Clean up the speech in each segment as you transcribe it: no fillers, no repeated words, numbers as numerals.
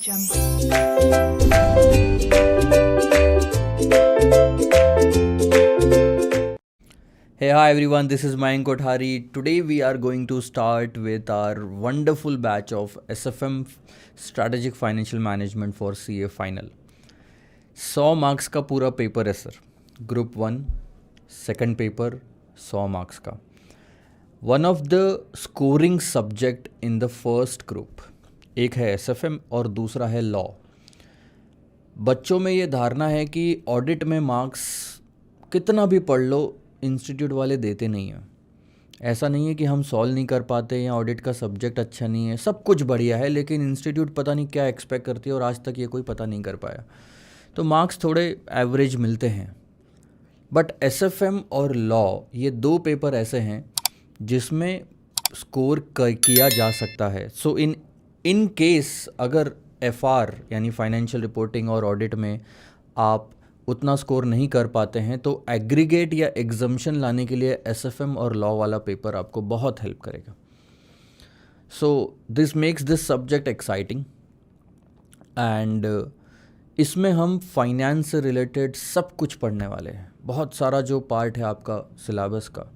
Jungle. Hey, hi everyone, this is Mayank Kothari. Today we are going to start with our wonderful batch of SFM Strategic Financial Management for CA Final. 100 marks का पूरा paper है sir. Group 1 second paper 100 marks का. One of the scoring subject in the first group, एक है SFM और दूसरा है law. बच्चों में ये धारणा है कि ऑडिट में मार्क्स कितना भी पढ़ लो इंस्टीट्यूट वाले देते नहीं हैं. ऐसा नहीं है कि हम सॉल्व नहीं कर पाते या ऑडिट का सब्जेक्ट अच्छा नहीं है, सब कुछ बढ़िया है, लेकिन इंस्टीट्यूट पता नहीं क्या एक्सपेक्ट करती है और आज तक ये कोई पता नहीं कर पाया. तो मार्क्स थोड़े एवरेज मिलते हैं. बट SFM और लॉ ये दो पेपर ऐसे हैं जिसमें स्कोर किया जा सकता है. सो इन केस अगर FR यानी फाइनेंशियल रिपोर्टिंग और ऑडिट में आप उतना स्कोर नहीं कर पाते हैं तो एग्रीगेट या एग्जम्पशन लाने के लिए SFM और लॉ वाला पेपर आपको बहुत हेल्प करेगा. So this makes this subject exciting and इसमें हम फाइनेंस से रिलेटेड सब कुछ पढ़ने वाले हैं. बहुत सारा जो पार्ट है आपका सिलेबस का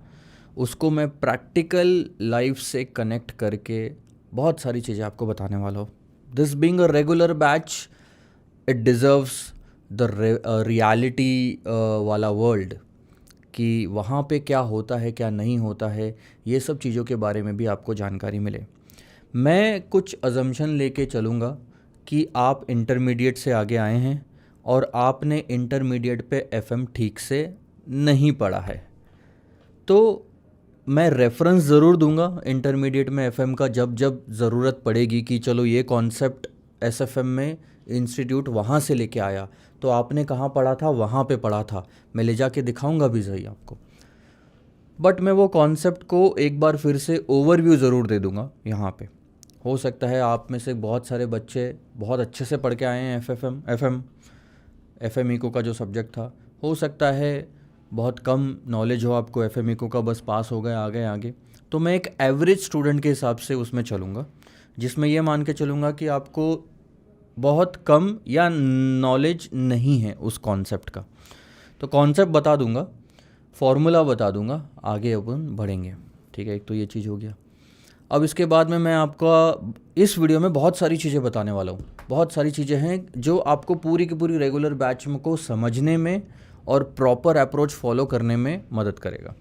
उसको मैं प्रैक्टिकल लाइफ से कनेक्ट करके बहुत सारी चीज़ें आपको बताने वाला हूँ. This being a regular batch, it deserves the reality वाला वर्ल्ड कि वहाँ पे क्या होता है क्या नहीं होता है, ये सब चीज़ों के बारे में भी आपको जानकारी मिले. मैं कुछ अजम्पशन लेके चलूँगा कि आप इंटरमीडिएट से आगे आए हैं और आपने इंटरमीडिएट पे FM ठीक से नहीं पढ़ा है, तो मैं रेफरेंस ज़रूर दूंगा इंटरमीडिएट में FM का जब जब ज़रूरत पड़ेगी कि चलो ये कॉन्सेप्ट SFM में इंस्टीट्यूट वहाँ से लेके आया तो आपने कहाँ पढ़ा था, वहाँ पे पढ़ा था, मैं ले जाके दिखाऊंगा भी सही आपको. बट मैं वो कॉन्सेप्ट को एक बार फिर से ओवरव्यू ज़रूर दे दूंगा यहाँ पे. हो सकता है आप में से बहुत सारे बच्चे बहुत अच्छे से पढ़ के आए हैं FM ECO का जो सब्जेक्ट था. हो सकता है बहुत कम नॉलेज हो आपको FM ECO का, बस पास हो गए आगे. तो मैं एक एवरेज स्टूडेंट के हिसाब से उसमें चलूँगा, जिसमें ये मान के चलूँगा कि आपको बहुत कम या नॉलेज नहीं है उस कॉन्सेप्ट का. तो कॉन्सेप्ट बता दूंगा, फॉर्मूला बता दूंगा, आगे अपन बढ़ेंगे. ठीक है, एक तो ये चीज़ हो गया. अब इसके बाद में मैं आपका इस वीडियो में बहुत सारी चीज़ें बताने वाला हूँ. बहुत सारी चीज़ें हैं जो आपको पूरी की पूरी रेगुलर बैच को समझने में और प्रॉपर अप्रोच फॉलो करने में मदद करेगा.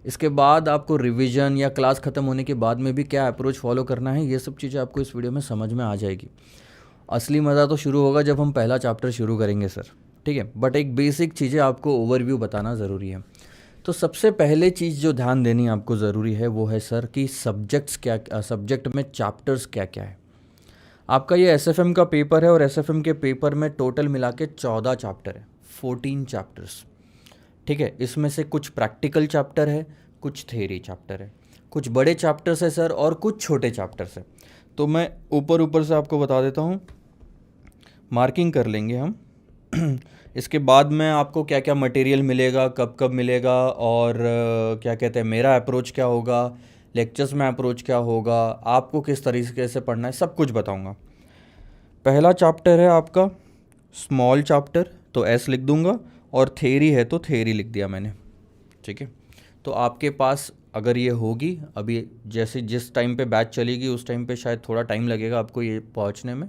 इसके बाद आपको रिवीजन या क्लास ख़त्म होने के बाद में भी क्या अप्रोच फॉलो करना है, ये सब चीज़ें आपको इस वीडियो में समझ में आ जाएगी. असली मज़ा तो शुरू होगा जब हम पहला चैप्टर शुरू करेंगे सर. ठीक है, बट एक बेसिक चीज़ें आपको ओवरव्यू बताना ज़रूरी है. तो सबसे पहले चीज़ जो ध्यान देनी आपको ज़रूरी है वो है सर कि सब्जेक्ट में चैप्टर्स क्या क्या है. आपका ये SFM का पेपर है और SFM के पेपर में टोटल मिला के 14 चैप्टर है, 14 चैप्टर्स. ठीक है, इसमें से कुछ प्रैक्टिकल चैप्टर है, कुछ थ्योरी चैप्टर है, कुछ बड़े चैप्टर्स है सर और कुछ छोटे चैप्टर्स है. तो मैं ऊपर से आपको बता देता हूँ, मार्किंग कर लेंगे हम. इसके बाद में आपको क्या क्या मटेरियल मिलेगा, कब कब मिलेगा और क्या कहते हैं मेरा अप्रोच क्या होगा, लेक्चर्स में अप्रोच क्या होगा, आपको किस तरीके से पढ़ना है, सब कुछ बताऊंगा. पहला चैप्टर है आपका स्मॉल चैप्टर, तो S लिख दूंगा, और थ्योरी है तो थ्योरी लिख दिया मैंने. ठीक है, तो आपके पास अगर ये होगी, अभी जैसे जिस टाइम पे बैच चलेगी उस टाइम पे शायद थोड़ा टाइम लगेगा आपको ये पहुंचने में,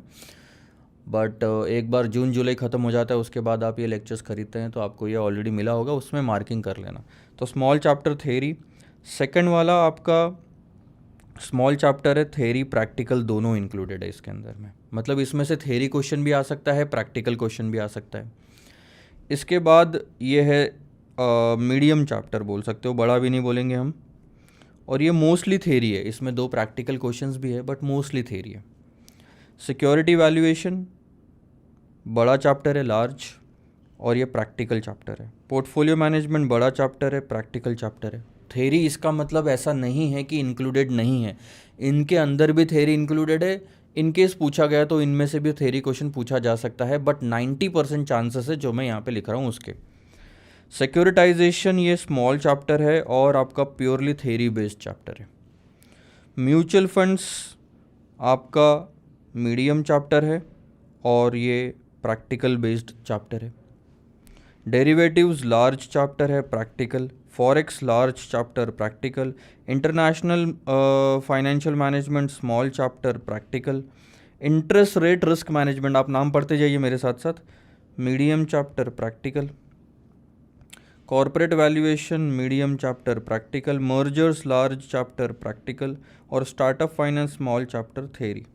बट एक बार जून जुलाई ख़त्म हो जाता है उसके बाद आप ये लेक्चर्स खरीदते हैं तो आपको ये ऑलरेडी मिला होगा, उसमें मार्किंग कर लेना. तो स्मॉल चैप्टर थ्योरी. सेकंड वाला आपका स्मॉल चैप्टर है थ्योरी प्रैक्टिकल दोनों इंक्लूडेड है इसके अंदर में. मतलब इसमें से थ्योरी क्वेश्चन भी आ सकता है, प्रैक्टिकल क्वेश्चन भी आ सकता है. इसके बाद ये है मीडियम चैप्टर बोल सकते हो, बड़ा भी नहीं बोलेंगे हम, और ये मोस्टली थ्योरी है. इसमें 2 प्रैक्टिकल क्वेश्चंस भी है बट मोस्टली थ्योरी है. सिक्योरिटी वैल्यूएशन बड़ा चैप्टर है, लार्ज, और ये प्रैक्टिकल चैप्टर है. पोर्टफोलियो मैनेजमेंट बड़ा चैप्टर है, प्रैक्टिकल चैप्टर है. थ्योरी इसका मतलब ऐसा नहीं है कि इंक्लूडेड नहीं है, इनके अंदर भी थ्योरी इंक्लूडेड है. इन केस पूछा गया तो इनमें से भी थ्योरी क्वेश्चन पूछा जा सकता है, बट 90% चांसेस है जो मैं यहाँ पे लिख रहा हूँ उसके. सिक्योरिटाइजेशन ये स्मॉल चैप्टर है और आपका प्योरली थ्योरी बेस्ड चैप्टर है. म्यूचुअल फंड्स आपका मीडियम चैप्टर है और ये प्रैक्टिकल बेस्ड चैप्टर है। डेरिवेटिव्स लार्ज चैप्टर है, practical. Forex large chapter, practical. International financial management small chapter, practical. Interest rate risk management, आप नाम पढ़ते जाइए मेरे साथ साथ, medium chapter, practical. Corporate valuation medium chapter, practical. Mergers large chapter, practical. और startup finance small chapter, theory.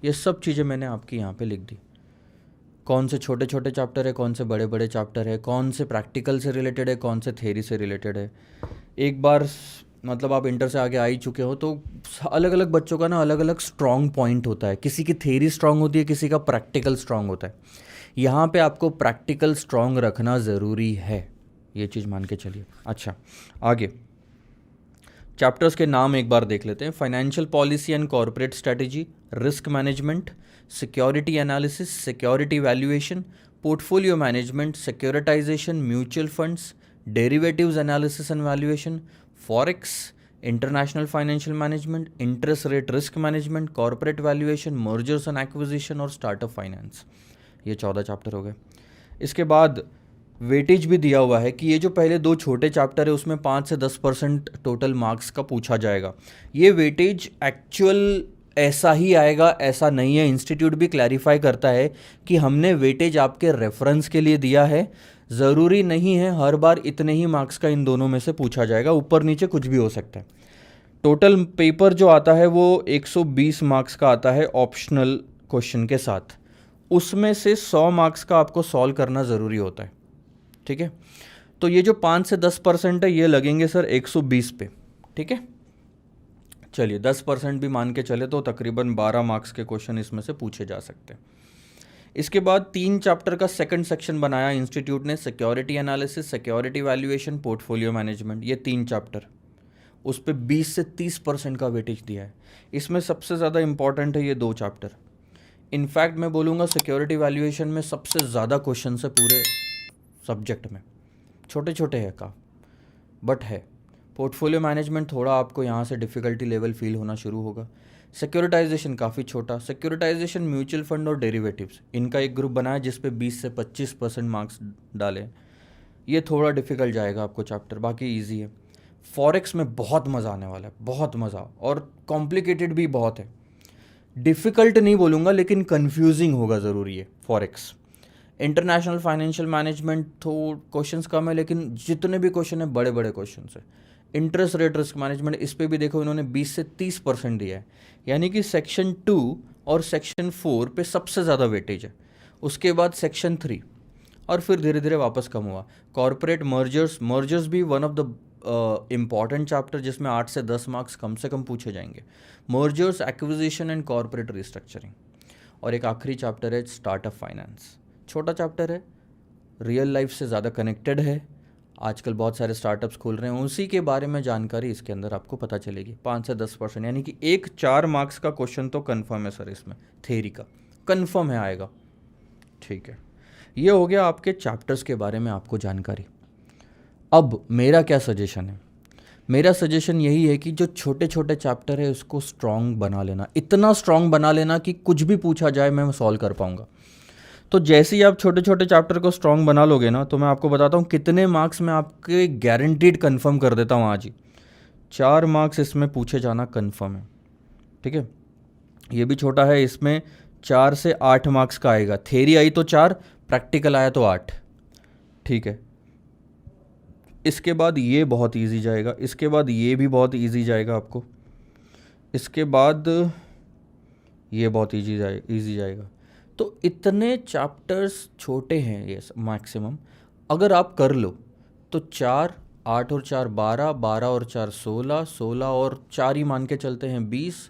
ये सब चीज़ें मैंने आपकी यहाँ पे लिख दी। कौन से छोटे छोटे चैप्टर है, कौन से बड़े बड़े चैप्टर है, कौन से प्रैक्टिकल से रिलेटेड है, कौन से थ्योरी से रिलेटेड है। एक बार मतलब आप इंटर से आगे आ ही चुके हो तो अलग अलग बच्चों का ना अलग अलग स्ट्रॉन्ग पॉइंट होता है। किसी की थ्योरी स्ट्रॉन्ग होती है, किसी का प्रैक्टिकल स्ट्रॉन्ग होता है। यहाँ पे आपको प्रैक्टिकल स्ट्रॉन्ग रखना ज़रूरी है, ये चीज़ मान के चलिए। अच्छा, आगे चैप्टर्स के नाम एक बार देख लेते हैं। Financial policy and corporate strategy, risk management, security analysis, security valuation, portfolio management, securitization, mutual funds, derivatives analysis and valuation, forex, international financial management, interest rate risk management, corporate valuation, mergers and acquisition और startup finance. ये 14 chapter हो गए। इसके बाद weightage भी दिया हुआ है कि ये जो पहले 2 छोटे चैप्टर है उसमें 5 से 10% टोटल मार्क्स का पूछा जाएगा। ये वेटेज एक्चुअल ऐसा ही आएगा ऐसा नहीं है। इंस्टीट्यूट भी क्लैरिफाई करता है कि हमने वेटेज आपके रेफरेंस के लिए दिया है, ज़रूरी नहीं है हर बार इतने ही मार्क्स का इन दोनों में से पूछा जाएगा, ऊपर नीचे कुछ भी हो सकता है। टोटल पेपर जो आता है वो 120 मार्क्स का आता है ऑप्शनल क्वेश्चन के साथ, उसमें से 100 मार्क्स का आपको सॉल्व करना ज़रूरी होता है। ठीक है, तो ये जो 5 से 10% है ये लगेंगे सर 120 पे। ठीक है, चलिए 10% भी मान के चले तो तकरीबन 12 मार्क्स के क्वेश्चन इसमें से पूछे जा सकते हैं। इसके बाद 3 चैप्टर का सेकंड सेक्शन बनाया इंस्टीट्यूट ने, security analysis, security valuation, portfolio management. ये 3 चैप्टर, उस पर 20 से 30% का वेटेज दिया है। इसमें सबसे ज़्यादा इंपॉर्टेंट है ये 2 चैप्टर। इनफैक्ट मैं बोलूँगा सिक्योरिटी वैल्यूएशन में सबसे ज़्यादा क्वेश्चन है पूरे सब्जेक्ट में। छोटे छोटे है का बट है। पोर्टफोलियो मैनेजमेंट थोड़ा आपको यहाँ से डिफ़िकल्टी लेवल फील होना शुरू होगा। सिक्योरिटाइजेशन काफ़ी छोटा। सिक्योरिटाइजेशन, म्यूचुअल फंड और डेरिवेटिव्स, इनका एक ग्रुप बनाया जिस पे 20 से 25% मार्क्स डालें। ये थोड़ा डिफ़िकल्ट जाएगा आपको चैप्टर, बाकी ईजी है। फॉरेक्स में बहुत मज़ा आने वाला है, बहुत मज़ा, और कॉम्प्लिकेटेड भी बहुत है। डिफ़िकल्ट नहीं बोलूँगा लेकिन कन्फ्यूजिंग होगा ज़रूरी है फॉरेक्स। इंटरनेशनल फाइनेंशियल मैनेजमेंट तो क्वेश्चंस कम है लेकिन जितने भी क्वेश्चन है बड़े बड़े क्वेश्चन है। इंटरेस्ट रेट रिस्क मैनेजमेंट, इस पे भी देखो इन्होंने 20 से 30% दिया है, यानी कि सेक्शन 2 और सेक्शन 4 पे सबसे ज़्यादा वेटेज है। उसके बाद सेक्शन 3 और फिर धीरे धीरे वापस कम हुआ। कॉर्पोरेट मर्जर्स भी one of the important chapter जिसमें 8 से 10 मार्क्स कम से कम पूछे जाएंगे। Mergers, acquisition and corporate restructuring. और एक आखिरी चैप्टर है स्टार्टअप फाइनेंस। छोटा चैप्टर है, रियल लाइफ से ज़्यादा कनेक्टेड है। आजकल बहुत सारे स्टार्टअप्स खुल रहे हैं, उसी के बारे में जानकारी इसके अंदर आपको पता चलेगी। 5 से 10%, यानी कि एक 4 मार्क्स का क्वेश्चन तो कन्फर्म है सर, इसमें थ्योरी का कन्फर्म है आएगा। ठीक है, ये हो गया आपके चैप्टर्स के बारे में आपको जानकारी। अब मेरा क्या सजेशन है? मेरा सजेशन यही है कि जो छोटे छोटे चैप्टर है उसको स्ट्रॉन्ग बना लेना, इतना स्ट्रॉन्ग बना लेना कि कुछ भी पूछा जाए मैं सॉल्व कर पाऊँगा। तो जैसे ही आप छोटे छोटे चैप्टर को स्ट्रॉन्ग बना लोगे ना, तो मैं आपको बताता हूँ कितने मार्क्स मैं आपके गारंटीड कंफर्म कर देता हूँ आज ही। 4 मार्क्स इसमें पूछे जाना कंफर्म है। ठीक है, ये भी छोटा है, इसमें 4 से 8 मार्क्स का आएगा। थ्योरी आई तो 4, प्रैक्टिकल आया तो 8। ठीक है, इसके बाद ये बहुत ईजी जाएगा, इसके बाद ये भी बहुत ईजी जाएगा आपको, इसके बाद ये बहुत ईजी जाएगा। तो इतने चैप्टर्स छोटे हैं ये मैक्सिमम, अगर आप कर लो तो 4, 8 और 4 12, 12 और 4 16, 16 और 4 ही मान के चलते हैं 20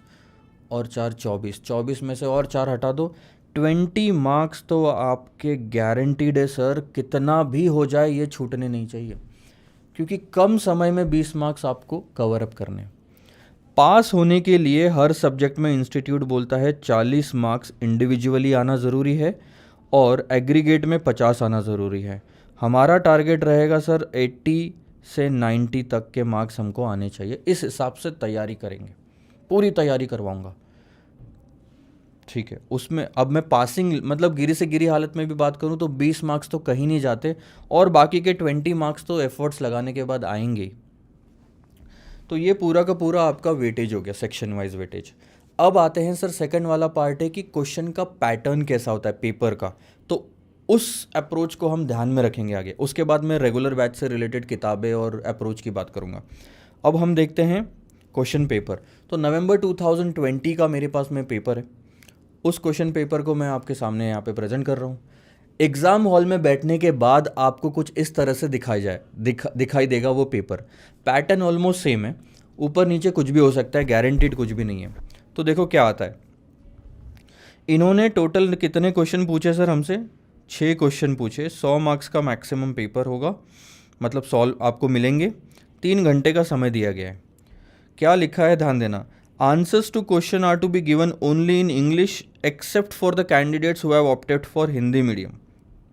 और 4 24, 24 में से और 4 हटा दो, 20 मार्क्स तो आपके गारंटीड है सर। कितना भी हो जाए ये छूटने नहीं चाहिए, क्योंकि कम समय में 20 मार्क्स आपको कवर अप करने। पास होने के लिए हर सब्जेक्ट में इंस्टीट्यूट बोलता है 40 मार्क्स इंडिविजुअली आना ज़रूरी है और एग्रीगेट में 50 आना ज़रूरी है। हमारा टारगेट रहेगा सर 80 से 90 तक के मार्क्स हमको आने चाहिए। इस हिसाब से तैयारी करेंगे, पूरी तैयारी करवाऊंगा। ठीक है, उसमें अब मैं पासिंग मतलब गिरी से गिरी हालत में भी बात करूं तो 20 मार्क्स तो कहीं नहीं जाते, और बाकी के 20 मार्क्स तो एफर्ट्स लगाने के बाद आएंगे ही। तो ये पूरा का पूरा आपका वेटेज हो गया, सेक्शन वाइज वेटेज। अब आते हैं सर सेकंड वाला पार्ट है कि क्वेश्चन का पैटर्न कैसा होता है पेपर का, तो उस अप्रोच को हम ध्यान में रखेंगे आगे। उसके बाद मैं रेगुलर बैच से रिलेटेड किताबें और अप्रोच की बात करूँगा। अब हम देखते हैं क्वेश्चन पेपर। तो नवंबर 2020 का मेरे पास में पेपर है, उस क्वेश्चन पेपर को मैं आपके सामने यहाँ पे प्रेजेंट कर रहा हूँ। एग्ज़ाम हॉल में बैठने के बाद आपको कुछ इस तरह से दिखाई देगा वो पेपर। पैटर्न ऑलमोस्ट सेम है, ऊपर नीचे कुछ भी हो सकता है, गारंटीड कुछ भी नहीं है। तो देखो क्या आता है। इन्होंने टोटल कितने क्वेश्चन पूछे सर हमसे? 6 क्वेश्चन पूछे। 100 मार्क्स का मैक्सिमम पेपर होगा, मतलब सॉल्व आपको मिलेंगे। 3 घंटे का समय दिया गया है। क्या लिखा है ध्यान देना। Answers to question are to be given only in English except for the candidates who have opted for Hindi medium.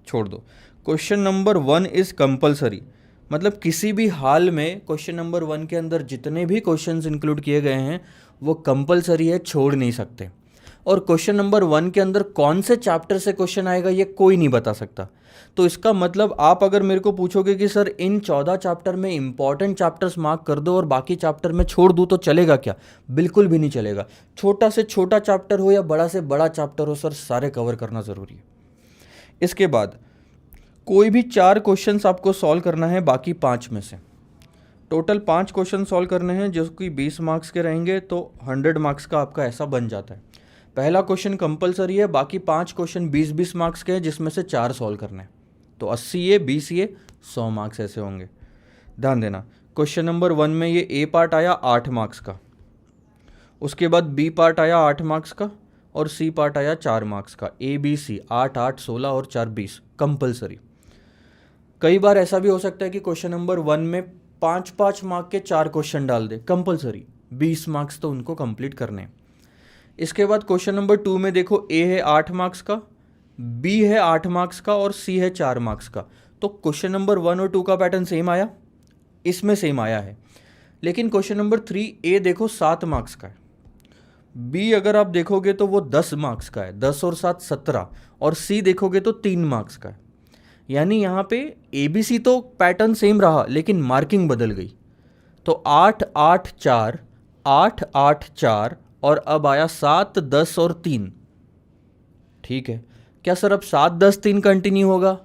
छोड़ दो। क्वेश्चन नंबर 1 इज़ कंपलसरी, मतलब किसी भी हाल में क्वेश्चन नंबर 1 के अंदर जितने भी क्वेश्चंस इंक्लूड किए गए हैं वो कंपलसरी है, छोड़ नहीं सकते। और क्वेश्चन नंबर 1 के अंदर कौन से चैप्टर से क्वेश्चन आएगा ये कोई नहीं बता सकता। तो इसका मतलब आप अगर मेरे को पूछोगे कि सर इन 14 चैप्टर में इंपॉर्टेंट चैप्टर्स मार्क कर दो और बाकी चैप्टर में छोड़ दूँ तो चलेगा क्या? बिल्कुल भी नहीं चलेगा। छोटा से छोटा चैप्टर हो या बड़ा से बड़ा चैप्टर हो सर, सारे कवर करना ज़रूरी है। इसके बाद कोई भी 4 क्वेश्चंस आपको सॉल्व करना है बाकी 5 में से। टोटल 5 क्वेश्चन सॉल्व करने हैं जो कि 20 मार्क्स के रहेंगे, तो 100 मार्क्स का आपका ऐसा बन जाता है। पहला क्वेश्चन कंपलसरी है, बाकी 5 क्वेश्चन 20-20 मार्क्स के हैं जिसमें से 4 सॉल्व करने हैं। तो 80 ये 20 ये 100 मार्क्स ऐसे होंगे। ध्यान देना, क्वेश्चन नंबर 1 में ये ए पार्ट आया 8 मार्क्स का, उसके बाद बी पार्ट आया 8 मार्क्स का और सी पार्ट आया 4 मार्क्स का। ए बी सी 8 8 16 और 4 20 कंपलसरी। कई बार ऐसा भी हो सकता है कि क्वेश्चन नंबर 1 में 5-5 मार्क के 4 क्वेश्चन डाल दे, कंपलसरी 20 मार्क्स तो उनको कंप्लीट करने हैं। इसके बाद क्वेश्चन नंबर 2 में देखो ए है 8 मार्क्स का, बी है 8 मार्क्स का और सी है 4 मार्क्स का। तो क्वेश्चन नंबर 1 और 2 का पैटर्न सेम आया, इसमें सेम आया है। लेकिन क्वेश्चन नंबर 3 ए देखो 7 मार्क्स का है, बी अगर आप देखोगे तो वो 10 मार्क्स का है, 10 और 7 17, और सी देखोगे तो 3 मार्क्स का है। यानी यहाँ पे ए बी सी तो पैटर्न सेम रहा लेकिन मार्किंग बदल गई। तो 8 8 4 8 8 4 और अब आया 7 10 और 3। ठीक है, क्या सर अब 7 10 3 कंटिन्यू होगा?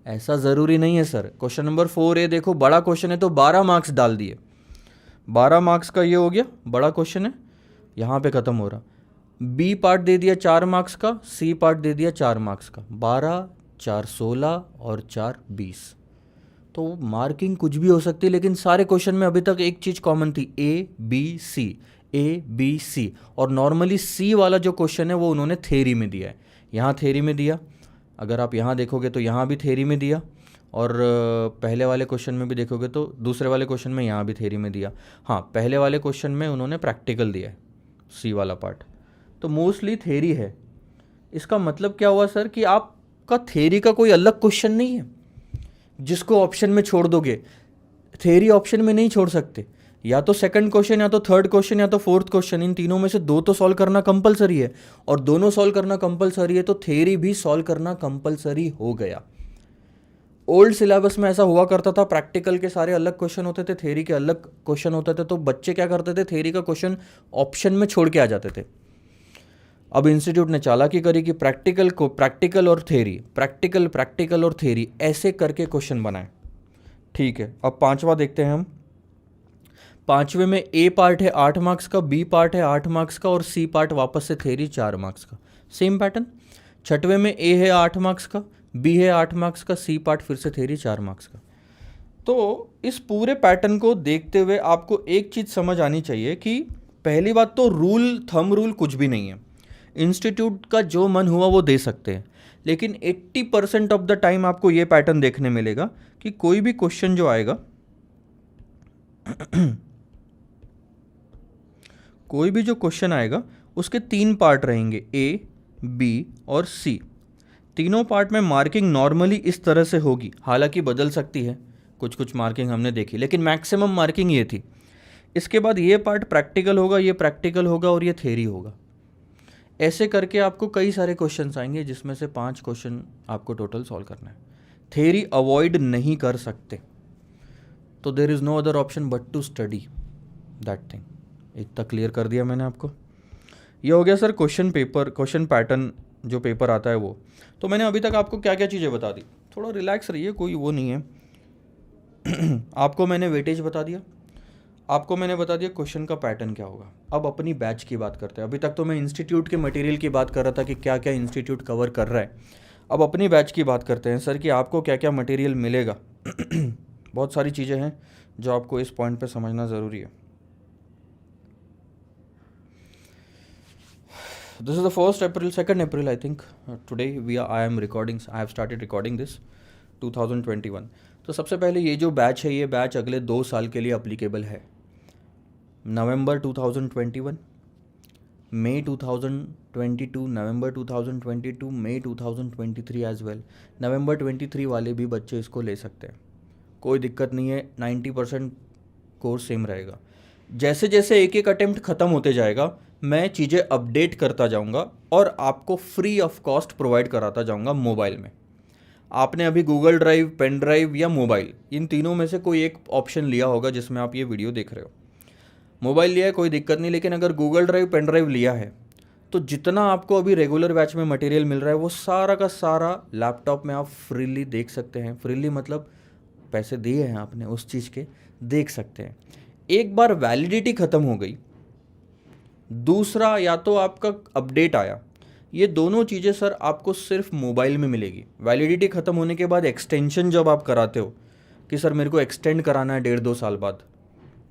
ऐसा ज़रूरी नहीं है सर। क्वेश्चन नंबर 4 ए देखो बड़ा क्वेश्चन है तो 12 मार्क्स डाल दिए, 12 मार्क्स का ये हो गया, बड़ा क्वेश्चन है, यहाँ पे ख़त्म हो रहा। बी पार्ट दे दिया 4 मार्क्स का, सी पार्ट दे दिया 4 मार्क्स का, 12 4 16 और 4 20। तो मार्किंग कुछ भी हो सकती है लेकिन सारे क्वेश्चन में अभी तक एक चीज़ कॉमन थी, ए बी सी। और नॉर्मली सी वाला जो क्वेश्चन है वो उन्होंने थ्योरी में दिया है, यहाँ थ्योरी में दिया। अगर आप यहाँ देखोगे तो यहाँ भी थ्योरी में दिया, और पहले वाले क्वेश्चन में भी देखोगे तो दूसरे वाले क्वेश्चन में यहाँ भी थ्योरी में दिया। हाँ, पहले वाले क्वेश्चन में उन्होंने प्रैक्टिकल दिया है, सी वाला पार्ट। तो मोस्टली थ्योरी है। इसका मतलब क्या हुआ सर कि आपका थ्योरी का कोई अलग क्वेश्चन नहीं है जिसको ऑप्शन में छोड़ दोगे। थ्योरी ऑप्शन में नहीं छोड़ सकते, या तो सेकंड क्वेश्चन या तो थर्ड क्वेश्चन या तो फोर्थ क्वेश्चन, इन तीनों में से 2 तो सॉल्व करना कंपलसरी है। और दोनों सॉल्व करना कंपलसरी है तो थ्योरी भी सॉल्व करना कंपलसरी हो गया। ओल्ड सिलेबस में ऐसा हुआ करता था, प्रैक्टिकल के सारे अलग क्वेश्चन होते थे, थ्योरी के अलग क्वेश्चन होते थे, तो बच्चे क्या करते थे, थ्योरी का क्वेश्चन ऑप्शन में छोड़ के आ जाते थे। अब इंस्टीट्यूट ने चालाकी करी कि प्रैक्टिकल और थ्योरी ऐसे करके क्वेश्चन बनाए। ठीक है, अब 5वां देखते हैं हम। 5वें में ए पार्ट है 8 मार्क्स का, बी पार्ट है 8 मार्क्स का और सी पार्ट वापस से थ्योरी 4 मार्क्स का, सेम पैटर्न। 6वें में ए है 8 मार्क्स का, बी है 8 मार्क्स का, सी पार्ट फिर से थ्योरी 4 मार्क्स का। तो इस पूरे पैटर्न को देखते हुए आपको एक चीज़ समझ आनी चाहिए कि पहली बात तो थंब रूल कुछ भी नहीं है। इंस्टीट्यूट का जो मन हुआ वो दे सकते हैं, लेकिन 80% ऑफ द टाइम आपको ये पैटर्न देखने मिलेगा कि कोई भी क्वेश्चन जो आएगा कोई भी जो क्वेश्चन आएगा उसके 3 पार्ट रहेंगे, ए बी और सी। तीनों पार्ट में मार्किंग नॉर्मली इस तरह से होगी, हालांकि बदल सकती है, कुछ कुछ मार्किंग हमने देखी, लेकिन मैक्सिमम मार्किंग ये थी। इसके बाद ये पार्ट प्रैक्टिकल होगा, ये प्रैक्टिकल होगा और ये थ्योरी होगा। ऐसे करके आपको कई सारे क्वेश्चंस आएंगे जिसमें से 5 क्वेश्चन आपको टोटल सॉल्व करना है। थ्योरी अवॉइड नहीं कर सकते, तो there is no other option but to study that thing. इतना क्लियर कर दिया मैंने आपको। ये हो गया सर क्वेश्चन पैटर्न जो पेपर आता है वो। तो मैंने अभी तक आपको क्या क्या चीज़ें बता दी, थोड़ा रिलैक्स रहिए, कोई वो नहीं है। आपको मैंने वेटेज बता दिया, आपको मैंने बता दिया क्वेश्चन का पैटर्न क्या होगा। अब अपनी बैच की बात करते हैं। अभी तक तो मैं इंस्टीट्यूट के मटेरियल की बात कर रहा था कि क्या क्या इंस्टीट्यूट कवर कर रहा है। अब अपनी बैच की बात करते हैं सर कि आपको क्या क्या मटेरियल मिलेगा। बहुत सारी चीज़ें हैं जो आपको इस पॉइंट पे समझना ज़रूरी है। This is the 1st April, 2nd April I think. Today I have started recording this 2021. तो सबसे पहले ये जो बैच है, ये बैच अगले 2 साल के लिए अप्लीकेबल है। नवंबर 2021, मई 2022, नवंबर 2022, मई 2023 एज वेल। नवंबर 23 वाले भी बच्चे इसको ले सकते हैं, कोई दिक्कत नहीं है। 90% कोर्स सेम रहेगा। जैसे जैसे एक एक अटेम्प्ट ख़त्म होते जाएगा मैं चीज़ें अपडेट करता जाऊंगा और आपको फ्री ऑफ कॉस्ट प्रोवाइड कराता जाऊंगा मोबाइल में। आपने अभी गूगल ड्राइव, पेन ड्राइव या मोबाइल, इन तीनों में से कोई एक ऑप्शन लिया होगा जिसमें आप ये वीडियो देख रहे हो। मोबाइल लिया है कोई दिक्कत नहीं, लेकिन अगर गूगल ड्राइव, पेन ड्राइव लिया है तो जितना आपको अभी रेगुलर बैच में मटेरियल मिल रहा है वो सारा का सारा लैपटॉप में आप फ्रीली देख सकते हैं। फ्रीली मतलब पैसे दिए हैं आपने उस चीज़ के, देख सकते हैं। एक बार वैलिडिटी ख़त्म हो गई, दूसरा या तो आपका अपडेट आया, ये दोनों चीज़ें सर आपको सिर्फ मोबाइल में मिलेगी। वैलिडिटी ख़त्म होने के बाद एक्सटेंशन जब आप कराते हो कि सर मेरे को एक्सटेंड कराना है 1.5-2 साल बाद,